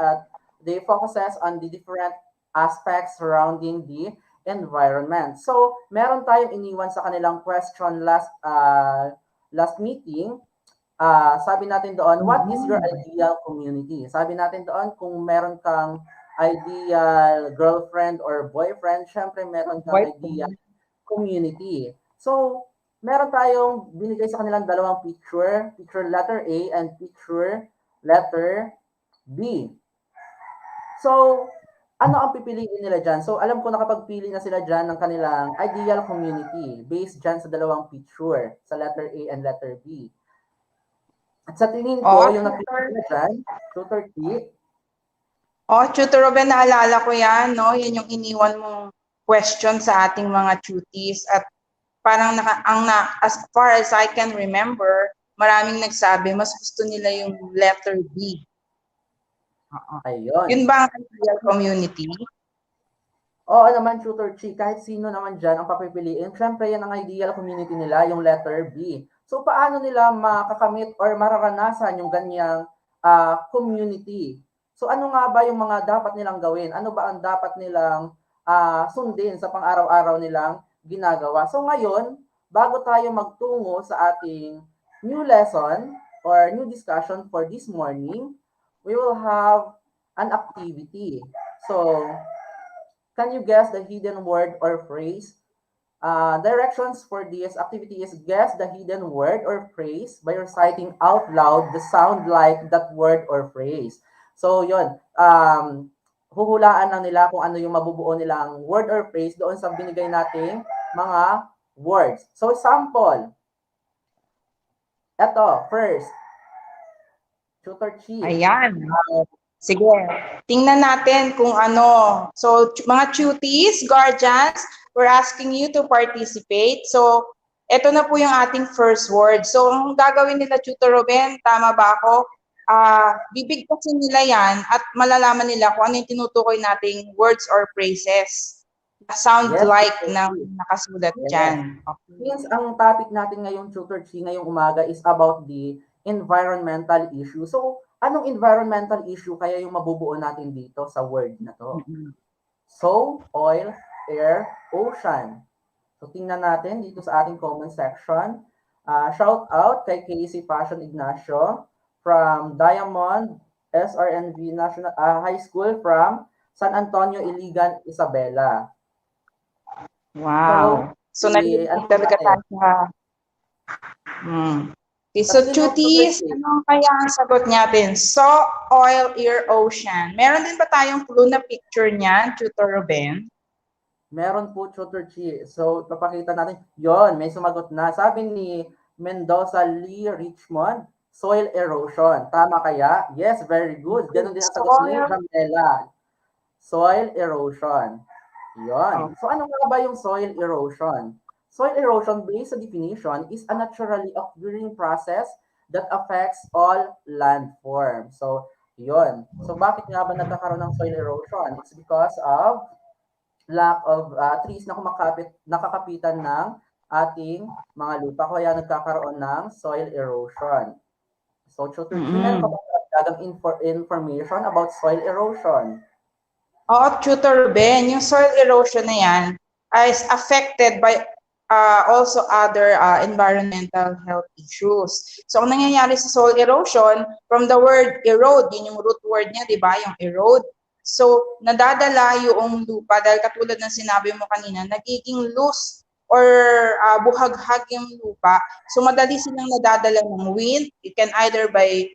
the focuses on the different aspects surrounding the environment. So, meron tayong iniwan sa kanilang question last meeting. Sabi natin doon, what is your ideal community? Sabi natin doon, kung meron kang ideal girlfriend or boyfriend, syempre meron kang ideal community. So, meron tayong binigay sa kanilang dalawang picture letter A and picture letter B. So, ano ang pipiliin nila dyan? So, alam ko nakapagpili na sila dyan ng kanilang ideal community based dyan sa dalawang picture, sa letter A and letter B. At sa tingin ko, yung napili nila dyan, Tutor T. Tutor Ruben, naalala ko yan, no? Yan yung iniwan mong question sa ating mga tutees. At parang as far as I can remember, maraming nagsabi, mas gusto nila yung letter B. Ayun. Yun ba ang ideal community? Oo naman, Tutor Chi. Kahit sino naman dyan ang papipiliin, syempre yan ang ideal community nila, yung letter B. So, paano nila makakamit or mararanasan yung ganyang community? So, ano nga ba yung mga dapat nilang gawin? Ano ba ang dapat nilang sundin sa pang-araw-araw nilang ginagawa? So, ngayon, bago tayo magtungo sa ating new lesson or new discussion for this morning, we will have an activity. So, can you guess the hidden word or phrase Directions for this activity is guess the hidden word or phrase by reciting out loud the sound like that word or phrase. So yun, huhulaan lang nila kung ano yung mabubuo nilang word or phrase doon sa binigay nating mga words. So sample, eto, first, tutor chief. Ayan. Sige. Tingnan natin kung ano. So, mga tuties, guardians, we're asking you to participate. So, eto na po yung ating first word. So, ang gagawin nila, Tutor Ruben, tama ba ako? Bibigkasin nila yan at malalaman nila kung ano yung tinutukoy nating words or phrases. Sound Yes, like Tutor ng Chi. nakasulat Yes. dyan. Okay. Since ang topic natin ngayong tutor chi ngayong umaga is about the environmental issue. So, anong environmental issue kaya yung mabubuo natin dito sa word na to? So, oil, air, ocean. So, tingnan natin dito sa ating comment section. Shout out kay Casey Passion Ignacio from Diamond SRNV National High School from San Antonio, Iligan, Isabela. Wow. So, narinig talaga tayo sa... Okay, so Chutis, ano kaya ang sagot natin? So, oil, air, ocean. Meron din ba tayong clue na picture niyan, Tutor Ruben? Meron po, Tutor Chi. So, papakita natin. Yon, may sumagot na. Sabi ni Mendoza Lee Richmond, soil erosion. Tama kaya? Yes, very good. Ganun din ang sagot ni Ramela. Soil erosion. Yon. So, ano nga ba yung soil erosion? Soil erosion, based sa definition, is a naturally occurring process that affects all landforms. So, yon. So, bakit nga ba nagkakaroon ng soil erosion? It's because of lack of trees na nakakapitan ng ating mga lupa. Kaya nagkakaroon ng soil erosion. So, Tutor Chi, meron ka ba dagang information about soil erosion? Oo, Tutor Ruben, yung soil erosion na yan is affected by also other environmental health issues. So, ang nangyayari sa soil erosion, from the word erode, yun yung root word niya, di ba? Yung erode. So, nadadala yung lupa dahil katulad ng sinabi mo kanina, nagiging loose or buhaghag yung lupa. So, madali silang nadadala ng wind. It can either by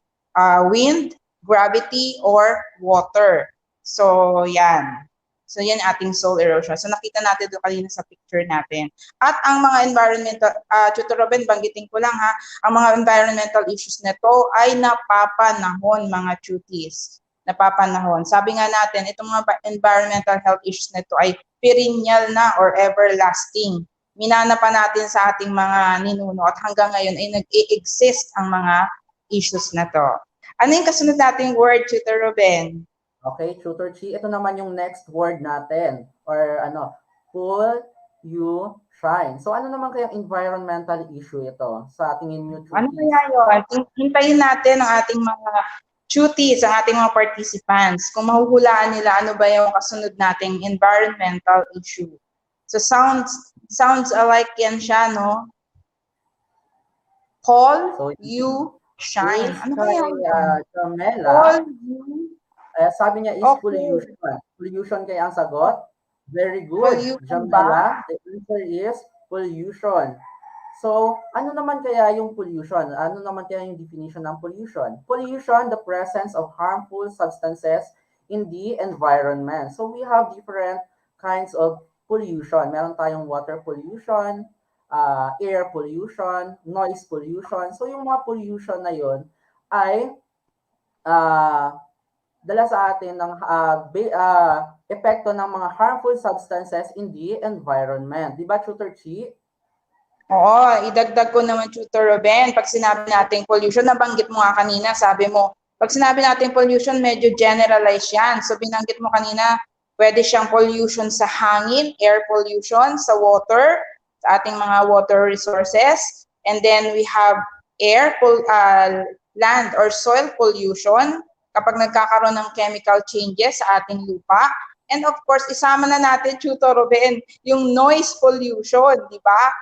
wind, gravity, or water. So, yan. So, yan ating soil erosion. So, nakita natin doon kanina sa picture natin. At ang mga environmental, Tutor Robin, banggitin ko lang ha, ang mga environmental issues nito ay napapanahon, mga tuties. Napapanahon. Sabi nga natin, itong mga environmental health issues nito ay perennial na or everlasting. Minana pa natin sa ating mga ninuno at hanggang ngayon ay nag-i-exist ang mga issues na to. Ano yung kasunod nating word, Tutor Robin? Okay, Tutor Chi, ito naman yung next word natin or pollution. So ano naman kayang environmental issue ito sa tingin niyo, Tutor? Ano kaya yun? Hintayin natin ang ating mga tuties, ang ating mga participants, kung mahuhulaan nila ano ba yung kasunod nating environmental issue. So sounds alike yan siya, no? Pollution. Ano kaya yun? Jamela, sabi niya is pollution. Pollution kaya ang sagot? Very good. Jamela, the answer is pollution. So, ano naman kaya yung pollution? Ano naman kaya yung definition ng pollution? Pollution, the presence of harmful substances in the environment. So, we have different kinds of pollution. Meron tayong water pollution, air pollution, noise pollution. So, yung mga pollution na yun ay dala sa atin ng epekto ng mga harmful substances in the environment. Di ba, Tutor Chi? Oo, idagdag ko naman, Tutor Ruben. Pag sinabi natin pollution, nabanggit mo nga kanina, sabi mo, pag sinabi natin pollution, medyo generalized yan. So, binanggit mo kanina, pwede siyang pollution sa hangin, air pollution, sa water, sa ating mga water resources. And then we have land or soil pollution, kapag nagkakaroon ng chemical changes sa ating lupa. And of course, isama na natin, Tutor Ruben, yung noise pollution, di ba?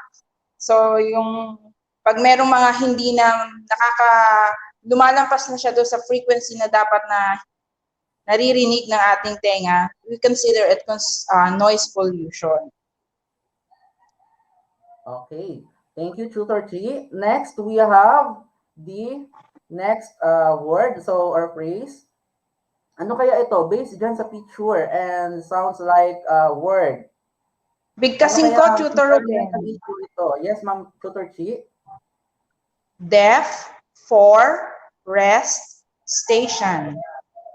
So, yung pag merong mga hindi na lumalampas na siya doon sa frequency na dapat na naririnig ng ating tenga, we consider it noise pollution. Okay. Thank you, Tutor Chi. Next, we have the next word, so or phrase. Ano kaya ito? Based dyan sa picture and sounds like a word. Ano Bigkasin kaya ko, ang Tutor environmental Ruben. issue ito? Yes, Ma'am Tutor Chi. Deaf for rest station.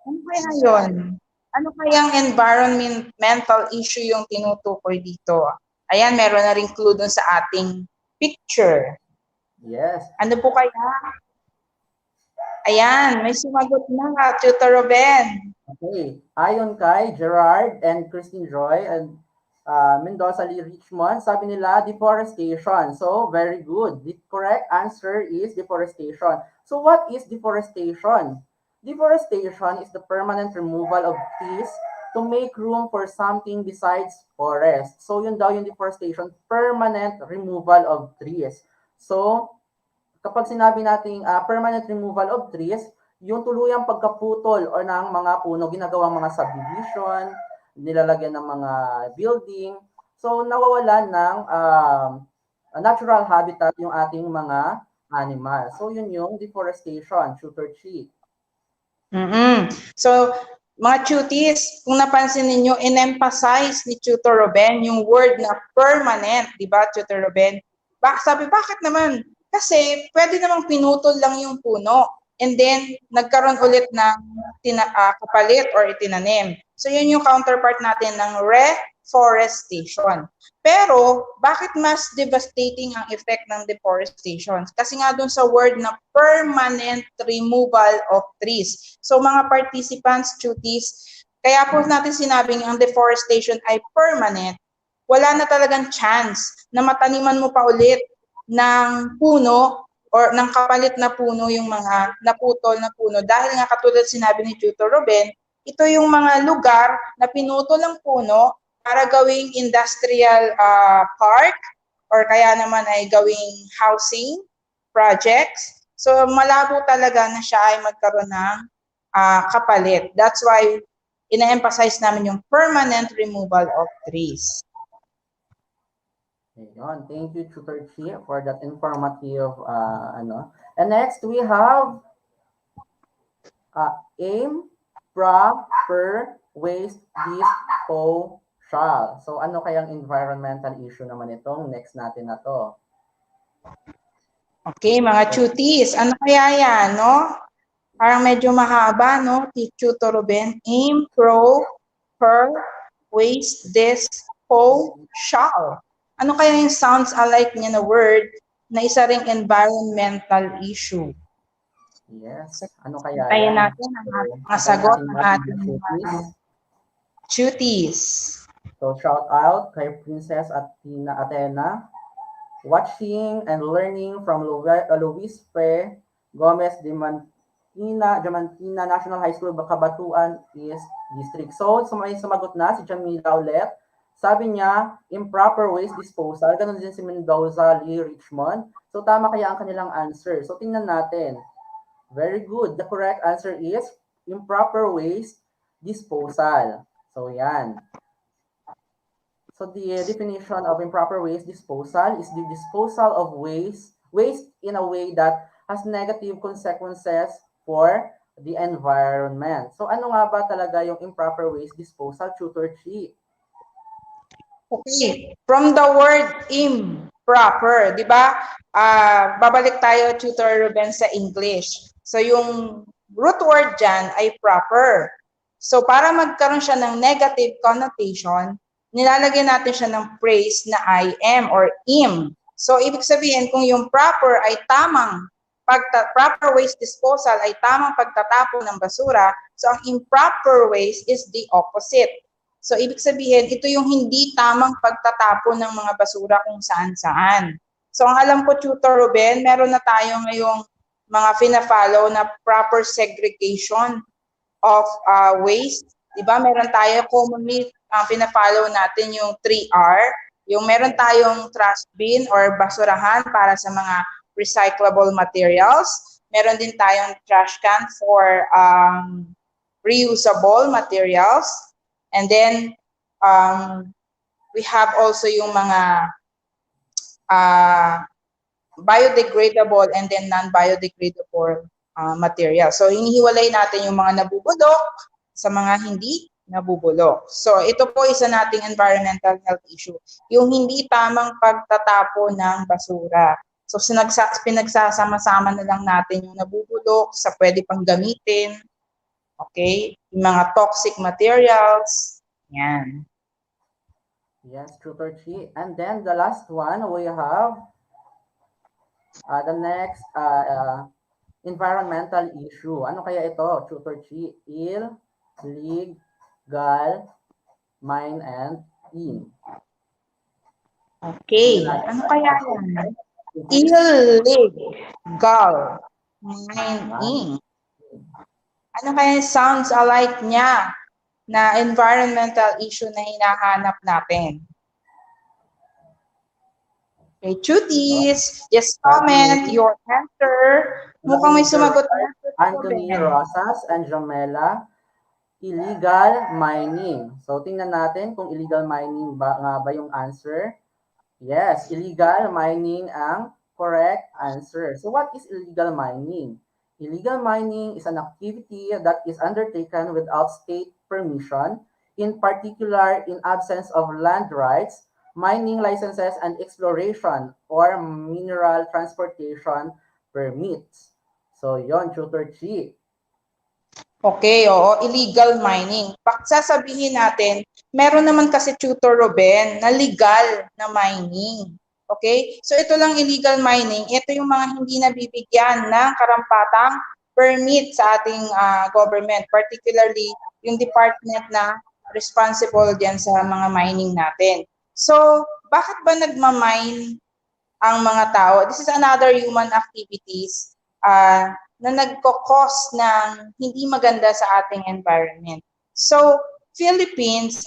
Ano kaya yun? Ano kayang environmental issue yung tinutukoy dito? Ayan, meron na rin clue dun sa ating picture. Yes. Ano po kaya? Ayan, may sumagot na, Tutor Ruben. Okay. Ayon kay Gerard and Christine Joy and Mendoza Lee Richmond, sabi nila deforestation. So, very good. The correct answer is deforestation. So, what is deforestation? Deforestation is the permanent removal of trees to make room for something besides forest. So, yun daw yung deforestation, permanent removal of trees. So, kapag sinabi nating permanent removal of trees, yung tuluyang pagkaputol or ng mga puno, ginagawang mga subdivision, nilalagyan ng mga building. So, nawawalan ng natural habitat yung ating mga animal. So, yun yung deforestation, Tutor Chi. So, mga cuties, kung napansin ninyo, in-emphasize ni Tutor Ruben yung word na permanent, di ba, Tutor Ruben? Sabi, bakit naman? Kasi pwede namang pinutol lang yung puno and then nagkaroon ulit ng kapalit or itinanim. So, yun yung counterpart natin ng reforestation. Pero, bakit mas devastating ang effect ng deforestation? Kasi nga dun sa word na permanent removal of trees. So, mga participants, cuties, kaya po natin sinabing ang deforestation ay permanent, wala na talagang chance na mataniman mo pa ulit ng puno or ng kapalit na puno yung mga naputol na puno. Dahil nga katulad sinabi ni Tutor Ruben, ito yung mga lugar na pinutol ng puno para gawing industrial park or kaya naman ay gawing housing projects. So malabo talaga na siya ay magkaroon ng kapalit. That's why ina-emphasize namin yung permanent removal of trees. Ayun. Thank you, Tutor Chi, for that informative And next, we have aim, proper, waste, disposal. So, ano kayang environmental issue naman itong next natin na to? Okay, mga cuties, ano kaya yan, no? Parang medyo mahaba, no? Tutor Ruben, aim, proper, waste, disposal. Ano kaya yung sounds alike niya na word na isa ring environmental issue? Yes. Ano kaya Tayo yan? natin ang mga sagot ng ating cuties. So, shout out kay Princess Athena, watching and learning from Luis P. Gomez Diamantina National High School, Kabatuan East District. So, may sumagot na si Jamila ulit. Sabi niya, improper waste disposal. Ganun din si Mendoza Lee Richmond. So, tama kaya ang kanilang answer. So, tingnan natin. Very good. The correct answer is improper waste disposal. So, yan. So, the definition of improper waste disposal is the disposal of waste in a way that has negative consequences for the environment. So, ano nga ba talaga yung improper waste disposal, Tutor Chi? Okay, from the word improper, di ba? Babalik tayo, Tutor Ruben, sa English. So, yung root word dyan ay proper. So, para magkaroon siya ng negative connotation, nilalagyan natin siya ng phrase na im or im. So, ibig sabihin, kung yung proper ay tamang, proper waste disposal ay tamang pagtatapon ng basura, so ang improper waste is the opposite. So, ibig sabihin, ito yung hindi tamang pagtatapon ng mga basura kung saan-saan. So, ang alam ko, Tutor Ruben, meron na tayo ngayong mga fina-follow na proper segregation of waste. Diba? Meron tayo commonly, fina-follow natin yung 3R. Yung meron tayong trash bin or basurahan para sa mga recyclable materials. Meron din tayong trash can for reusable materials. And then, we have also yung mga biodegradable and then non-biodegradable material. So hinihiwalay natin yung mga nabubulok sa mga hindi nabubulok. So ito po isa nating environmental health issue, yung hindi tamang pagtatapo ng basura. So pinagsasama-sama na lang natin yung nabubulok sa pwede pang gamitin, okay? Yung mga toxic materials, yan. Yes, Tutor Chi. And then the last one, we have the next environmental issue. Ano kaya ito, Tutor Chi? Illegal mine and in. Okay, ano kaya yan? Illegal mining. Ano kaya sounds alike niya na environmental issue na hinahanap natin? Okay, Chutis, just comment your answer. Mukhang may sumagot na. Anthony Rosas and Jamela, illegal mining. So, tingnan natin kung illegal mining nga ba yung answer. Yes, illegal mining ang correct answer. So, what is illegal mining? Illegal mining is an activity that is undertaken without state permission, in particular in absence of land rights, mining licenses, and exploration or mineral transportation permits. So, yon, Tutor Chi. Okay, oo, illegal mining. Sasabihin natin, meron naman kasi Tutor Ruben na legal na mining. Okay? So ito lang illegal mining, ito yung mga hindi nabibigyan ng karampatang permit sa ating government, particularly yung department na responsible diyan sa mga mining natin. So, bakit ba nagmamine ang mga tao? This is another human activities na nagko-cause ng hindi maganda sa ating environment. So, Philippines,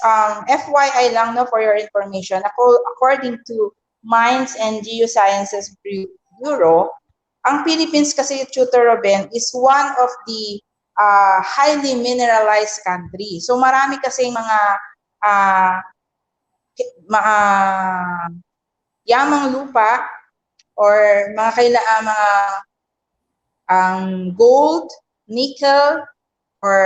FYI lang no, for your information, according to Mines and Geosciences Bureau, ang Philippines kasi, Tutor Ruben, is one of the highly mineralized country. So, marami kasi mga yamang lupa or mga gold, nickel, or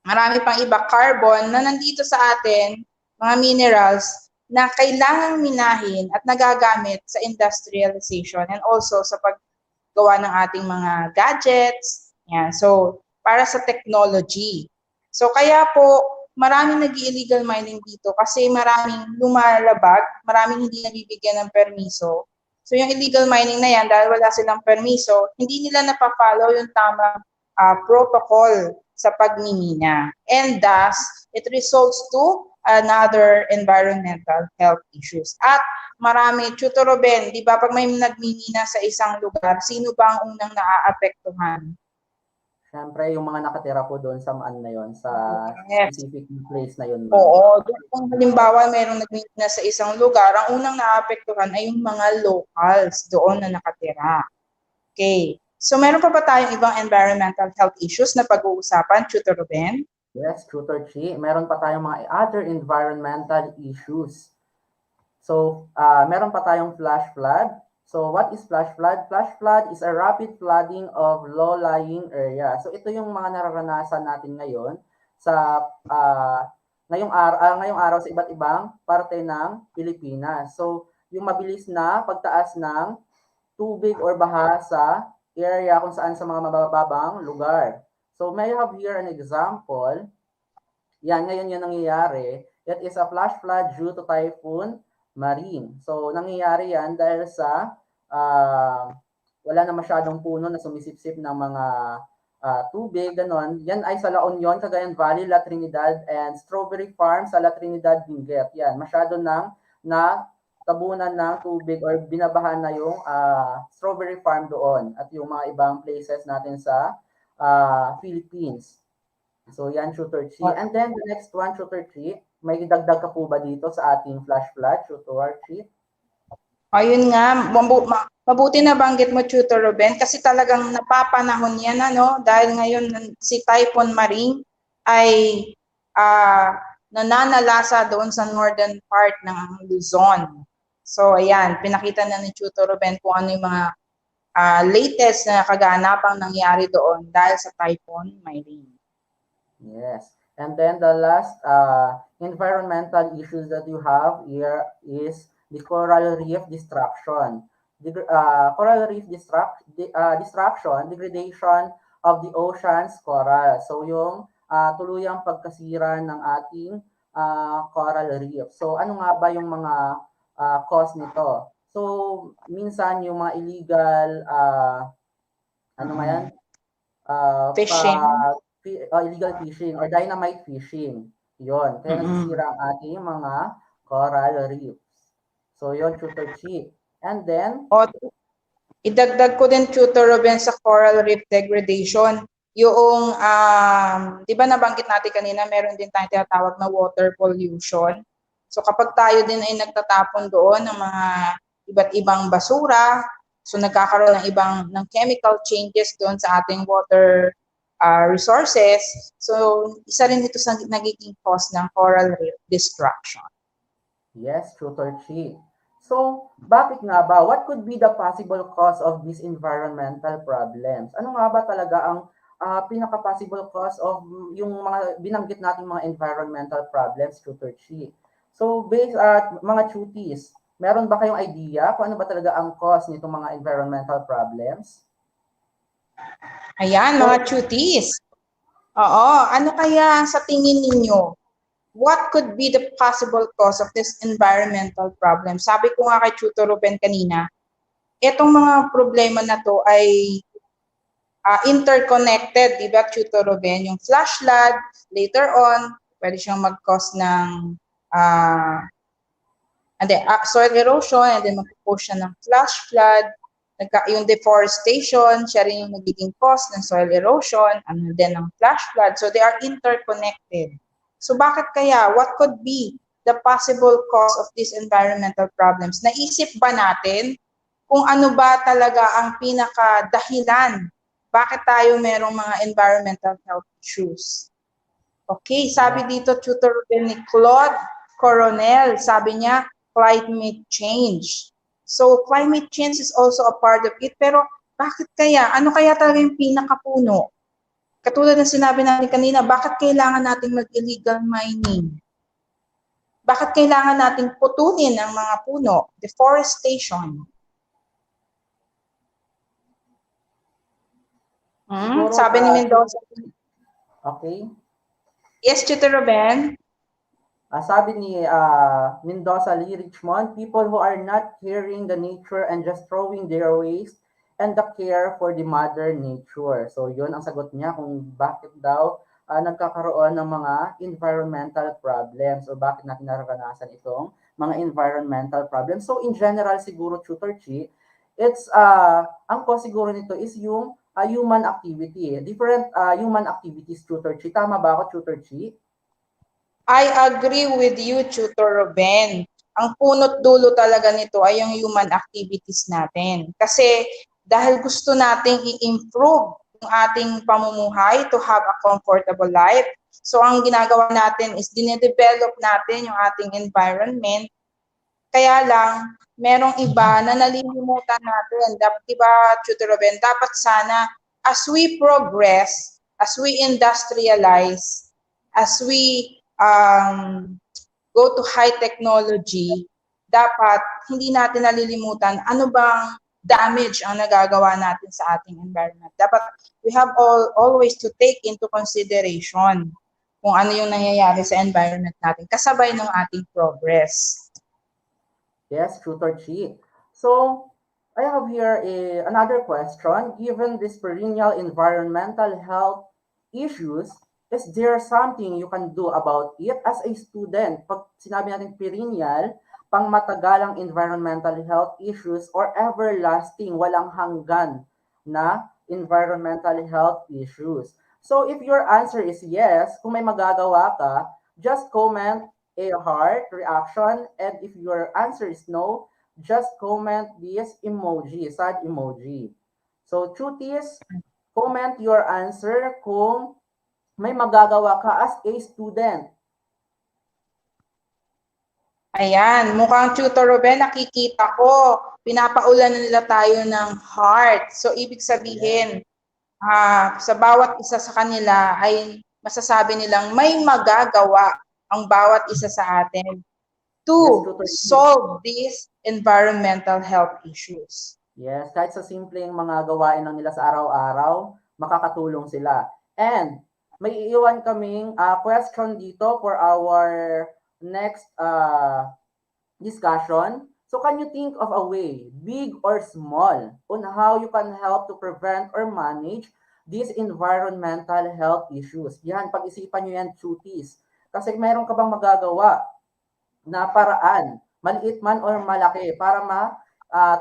marami pang iba, carbon, na nandito sa atin, mga minerals, na kailangang minahin at nagagamit sa industrialization and also sa paggawa ng ating mga gadgets. Yan. So, para sa technology. So, kaya po, maraming nag-illegal mining dito kasi maraming lumalabag, maraming hindi nabibigyan ng permiso. So yung illegal mining na yan, dahil wala silang permiso, hindi nila napapollow yung tamang protocol sa pagmimina. And thus, it results to another environmental health issues. At marami, Tutor Ruben, di ba pag may nagmimina sa isang lugar, sino ba ang unang naaapektuhan? Siyempre, yung mga nakatira po doon sa na yon, sa specific place na yun. Oo. Kung halimbawa mayroong nagmimina sa isang lugar, ang unang naapektuhan ay yung mga locals doon na nakatira. Okay. So, meron pa ba tayong ibang environmental health issues na pag-uusapan, Tutor Ruben? Yes, Tutor Chi. Meron pa tayong mga other environmental issues. So, meron pa tayong flash flood. So, what is flash flood? Flash flood is a rapid flooding of low-lying area. So, ito yung mga nararanasan natin ngayon sa ngayong araw sa iba't ibang parte ng Pilipinas. So, yung mabilis na pagtaas ng tubig or baha sa area kung saan sa mga mabababang lugar. So, may have here an example. Yan, ngayon yung nangyayari. It is a flash flood due to Typhoon Marine. So, nangyayari yan dahil sa wala na masyadong puno na sumisipsip ng mga tubig, ganon. Yan ay sa La Union, Cagayan Valley, La Trinidad, and Strawberry Farm sa La Trinidad, Benguet. Yan, masyado nang tabunan ng tubig or binabahan na yung Strawberry Farm doon at yung mga ibang places natin sa Philippines. So, yan, Tutor Chi. And then, the next one, Tutor Chi, may dagdag ka po ba dito sa ating flash flood, Tutor Chi? Ayun nga, mabuti na banggit mo, Tutor Ruben, kasi talagang napapanahon yan, ano, dahil ngayon si Typhoon Marine ay nananalasa doon sa northern part ng Luzon. So, ayan, pinakita na ni Tutor Ruben kung ano yung mga latest na kaganapang nangyari doon dahil sa Typhoon Mylene. Yes. And then the last environmental issues that you have here is the coral reef destruction. The coral reef destruction, degradation of the ocean's coral. So yung tuluyang pagkasira ng ating coral reef. So ano nga ba yung mga cause nito? So minsan yung mga illegal ano nga yan? Fishing. Illegal fishing or dynamite fishing. Yon, kaya nasisira ang ating mga coral reefs. So yon, Tutor Chi. And then, idagdag ko din, Tutor Ruben, sa coral reef degradation. Yung, di ba nabanggit natin kanina, meron din tayong tinatawag na water pollution. So kapag tayo din ay nagtatapon doon ng mga iba't ibang basura, so nagkakaroon ng chemical changes doon sa ating water resources. So isa rin ito sa nagiging cause ng coral reef destruction. yes, Tutor Chi. So, bakit nga ba? What could be the possible cause of these environmental problems? Ano nga ba talaga ang pinaka-possible cause of yung mga binanggit nating mga environmental problems, Tutor Chi? So, based at mga tuties, meron ba kayong idea kung ano ba talaga ang cause nitong mga environmental problems? Ayan, mga tuties. Oo, ano kaya sa tingin ninyo? What could be the possible cause of this environmental problem? Sabi ko nga kay Tutor Ruben kanina, itong mga problema na to ay interconnected, di ba, Tutor Ruben? Yung flash flood, later on, pwede siyang mag-cause ng soil erosion, and then mag-cause siya ng flash flood. Yung deforestation, siya rin yung nagiging cause ng soil erosion, and then ng flash flood. So they are interconnected. So bakit kaya? What could be the possible cause of these environmental problems? Naisip ba natin kung ano ba talaga ang pinaka-dahilan bakit tayo merong mga environmental health issues? Okay, sabi dito, Tutor ni Claude Coronel, sabi niya, climate change. So, climate change is also a part of it, pero bakit kaya? Ano kaya talaga yung pinakapuno? Katulad ng sinabi natin kanina, bakit kailangan natin mag-illegal mining? Bakit kailangan natin putunin ang mga puno? Deforestation. Siguro, Sabi ni Mendoza. Okay. Yes, Tutor Ruben? Sabi ni Mendoza Lee Richmond, people who are not caring the nature and just throwing their waste and the care for the mother nature. So yun ang sagot niya kung bakit daw nagkakaroon ng mga environmental problems o bakit natin nararanasan itong mga environmental problems. So in general siguro, Tutor Chi, it's ang cause siguro nito is yung human activity. Different human activities, Tutor Chi. Tama ba ako, Tutor Chi? I agree with you, Tutor Ruben. Ang punot dulo talaga nito ay yung human activities natin. Kasi dahil gusto nating i-improve yung ating pamumuhay to have a comfortable life, so ang ginagawa natin is dinedevelop natin yung ating environment. Kaya lang, merong iba na nalilimutan natin. Diba, Tutor Ruben, dapat sana as we progress, as we industrialize, as we go to high technology, dapat hindi natin nalilimutan ano bang damage ang nagagawa natin sa ating environment. Dapat we have always to take into consideration kung ano yung nangyayari sa environment natin kasabay ng ating progress. Yes, Tutor Chi. So, I have here another question. Given this perennial environmental health issues, is there something you can do about it as a student? Pag sinabi natin perennial, pangmatagalang environmental health issues or everlasting, walang hanggan na environmental health issues. So if your answer is yes, kung may magagawa ka, just comment a heart reaction, and if your answer is no, just comment this emoji, sad emoji. So truth is, comment your answer kung may magagawa ka as a student. Ayan, mukhang Tutor Ruben, nakikita ko, pinapaulan na nila tayo ng heart. So, ibig sabihin, sa bawat isa sa kanila ay masasabi nilang may magagawa ang bawat isa sa atin Yes, to Tutor G. solve these environmental health issues. Yes, kahit sa simpleng mga gawain lang nila sa araw-araw, makakatulong sila. And may iiwan kaming question dito for our next discussion. So can you think of a way, big or small, on how you can help to prevent or manage these environmental health issues? Yan, pag-isipan nyo yan, cuties. Kasi meron ka bang magagawa na paraan, maliit man or malaki, para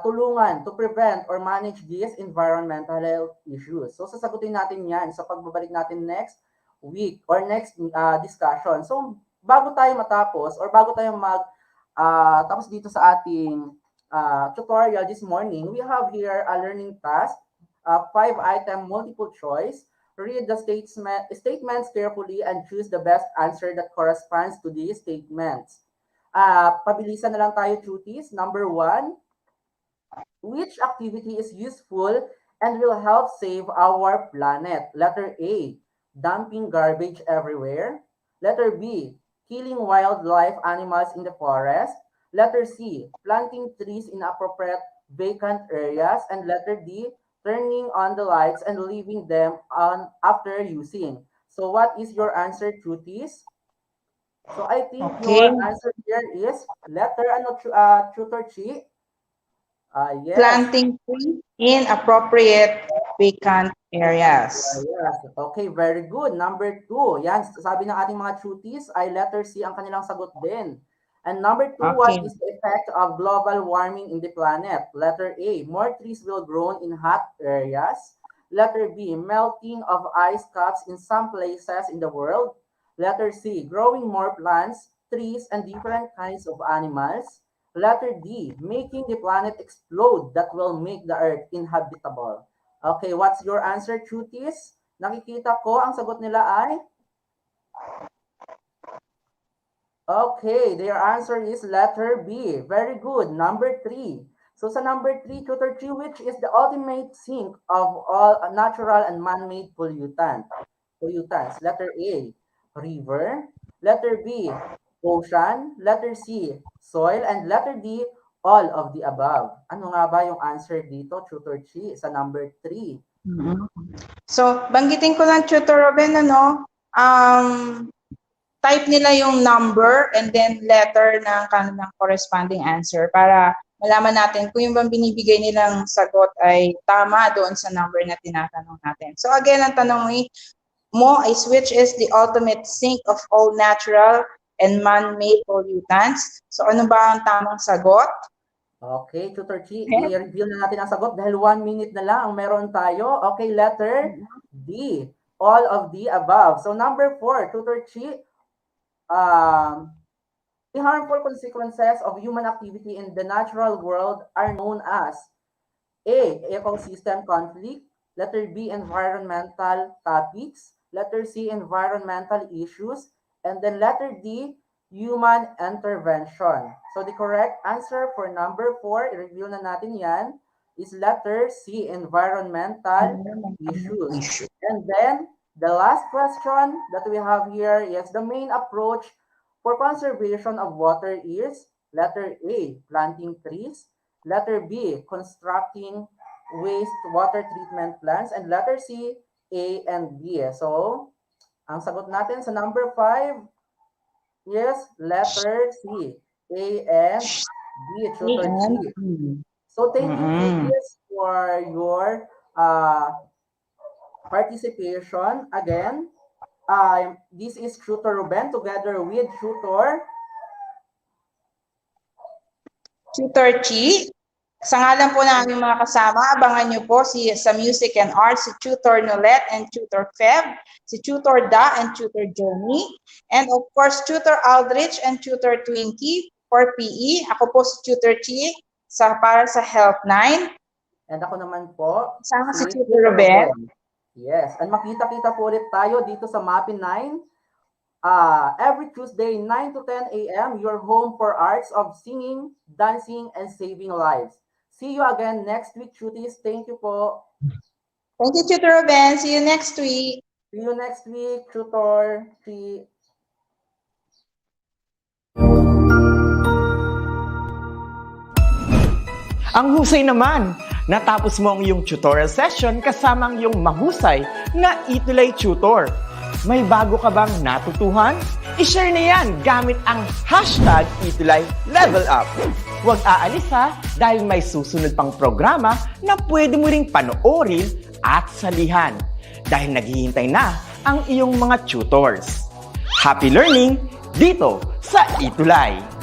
tulungan to prevent or manage these environmental health issues. So sasagutin natin yan sa pagbabalik natin next week or next discussion. So bago tayo matapos or bago tayo tapos dito sa ating tutorial this morning, we have here a learning task, 5-item multiple choice. Read the statements carefully and choose the best answer that corresponds to these statements. Pabilisan na lang tayo, cuties. Number 1, which activity is useful and will help save our planet? Letter A, dumping garbage everywhere. Letter B, killing wildlife animals in the forest. Letter C, planting trees in appropriate vacant areas. And letter D, turning on the lights and leaving them on after using. So what is your answer, cuties? So I think your answer here is letter Tutor Chi. Yes. Planting trees in appropriate vacant areas. Yes. Okay, very good. Number 2. Yan, sabi ng ating mga cuties ay letter C ang kanilang sagot din. And number 2, what is the effect of global warming in the planet? Letter A, more trees will grow in hot areas. Letter B, melting of ice caps in some places in the world. Letter C, growing more plants, trees, and different kinds of animals. Letter D, making the planet explode that will make the earth inhabitable. Okay, what's your answer, cuties? Nakikita ko, ang sagot nila ay? Okay, their answer is letter B. Very good. Number 3. So sa number 3, Tutor Chi, which is the ultimate sink of all natural and man-made pollutants? Letter A, river. Letter B, ocean. Letter C, soil. And letter D, all of the above. Ano nga ba yung answer dito, Tutor Chi, sa number 3? So, banggitin ko lang, Tutor Robin, type nila yung number and then letter ng kanilang corresponding answer para malaman natin kung yung bang binibigay nilang sagot ay tama doon sa number na tinatanong natin. So again, ang tanong mo is which is the ultimate sink of all natural and man-made pollutants. So ano ba ang tamang sagot? Okay, Tutor Chi, i-reveal na natin ang sagot dahil 1 minute na lang ang meron tayo. Okay, letter D, all of the above. So number 4, Tutor Chi, the harmful consequences of human activity in the natural world are known as A, ecosystem conflict. Letter B, environmental topics. Letter C, environmental issues. And then letter D, human intervention. So the correct answer for number 4, i-review na natin yan, is letter C, environmental issues. And then the last question that we have here is the main approach for conservation of water is letter A, planting trees. Letter B, constructing wastewater treatment plants. And letter C, A and B. So, ang sagot natin sa number 5 is letter C, A and B, Tutor Chi. So, thank you for your participation. Again, this is Tutor Ruben together with Tutor Chi. Sa ngalan po namin mga kasama, abangan niyo po sa Music and Arts, si Tutor Nolette and Tutor Feb, si Tutor Da and Tutor Johnny, and of course, Tutor Aldrich and Tutor Twinkie for PE. Ako po si Tutor Chi para sa Health 9. And ako naman po, sama si Tutor Ruben. Yes, and makita-kita po ulit tayo dito sa MAPEH 9 every Tuesday, 9 to 10 a.m., your home for arts of singing, dancing, and saving lives. See you again next week, Cuties. Thank you po. Thank you, Tutor Ruben. See you next week. See you next week, Tutor. Ang husay naman! Natapos mo ang iyong tutorial session kasama ang iyong mahusay na ETUlay tutor. May bago ka bang natutuhan? I-share na yan gamit ang hashtag #ETUlayLevelUp. Huwag aalis ha, dahil may susunod pang programa na pwede mo ring panoorin at salihan. Dahil naghihintay na ang iyong mga tutors. Happy learning dito sa ETUlay!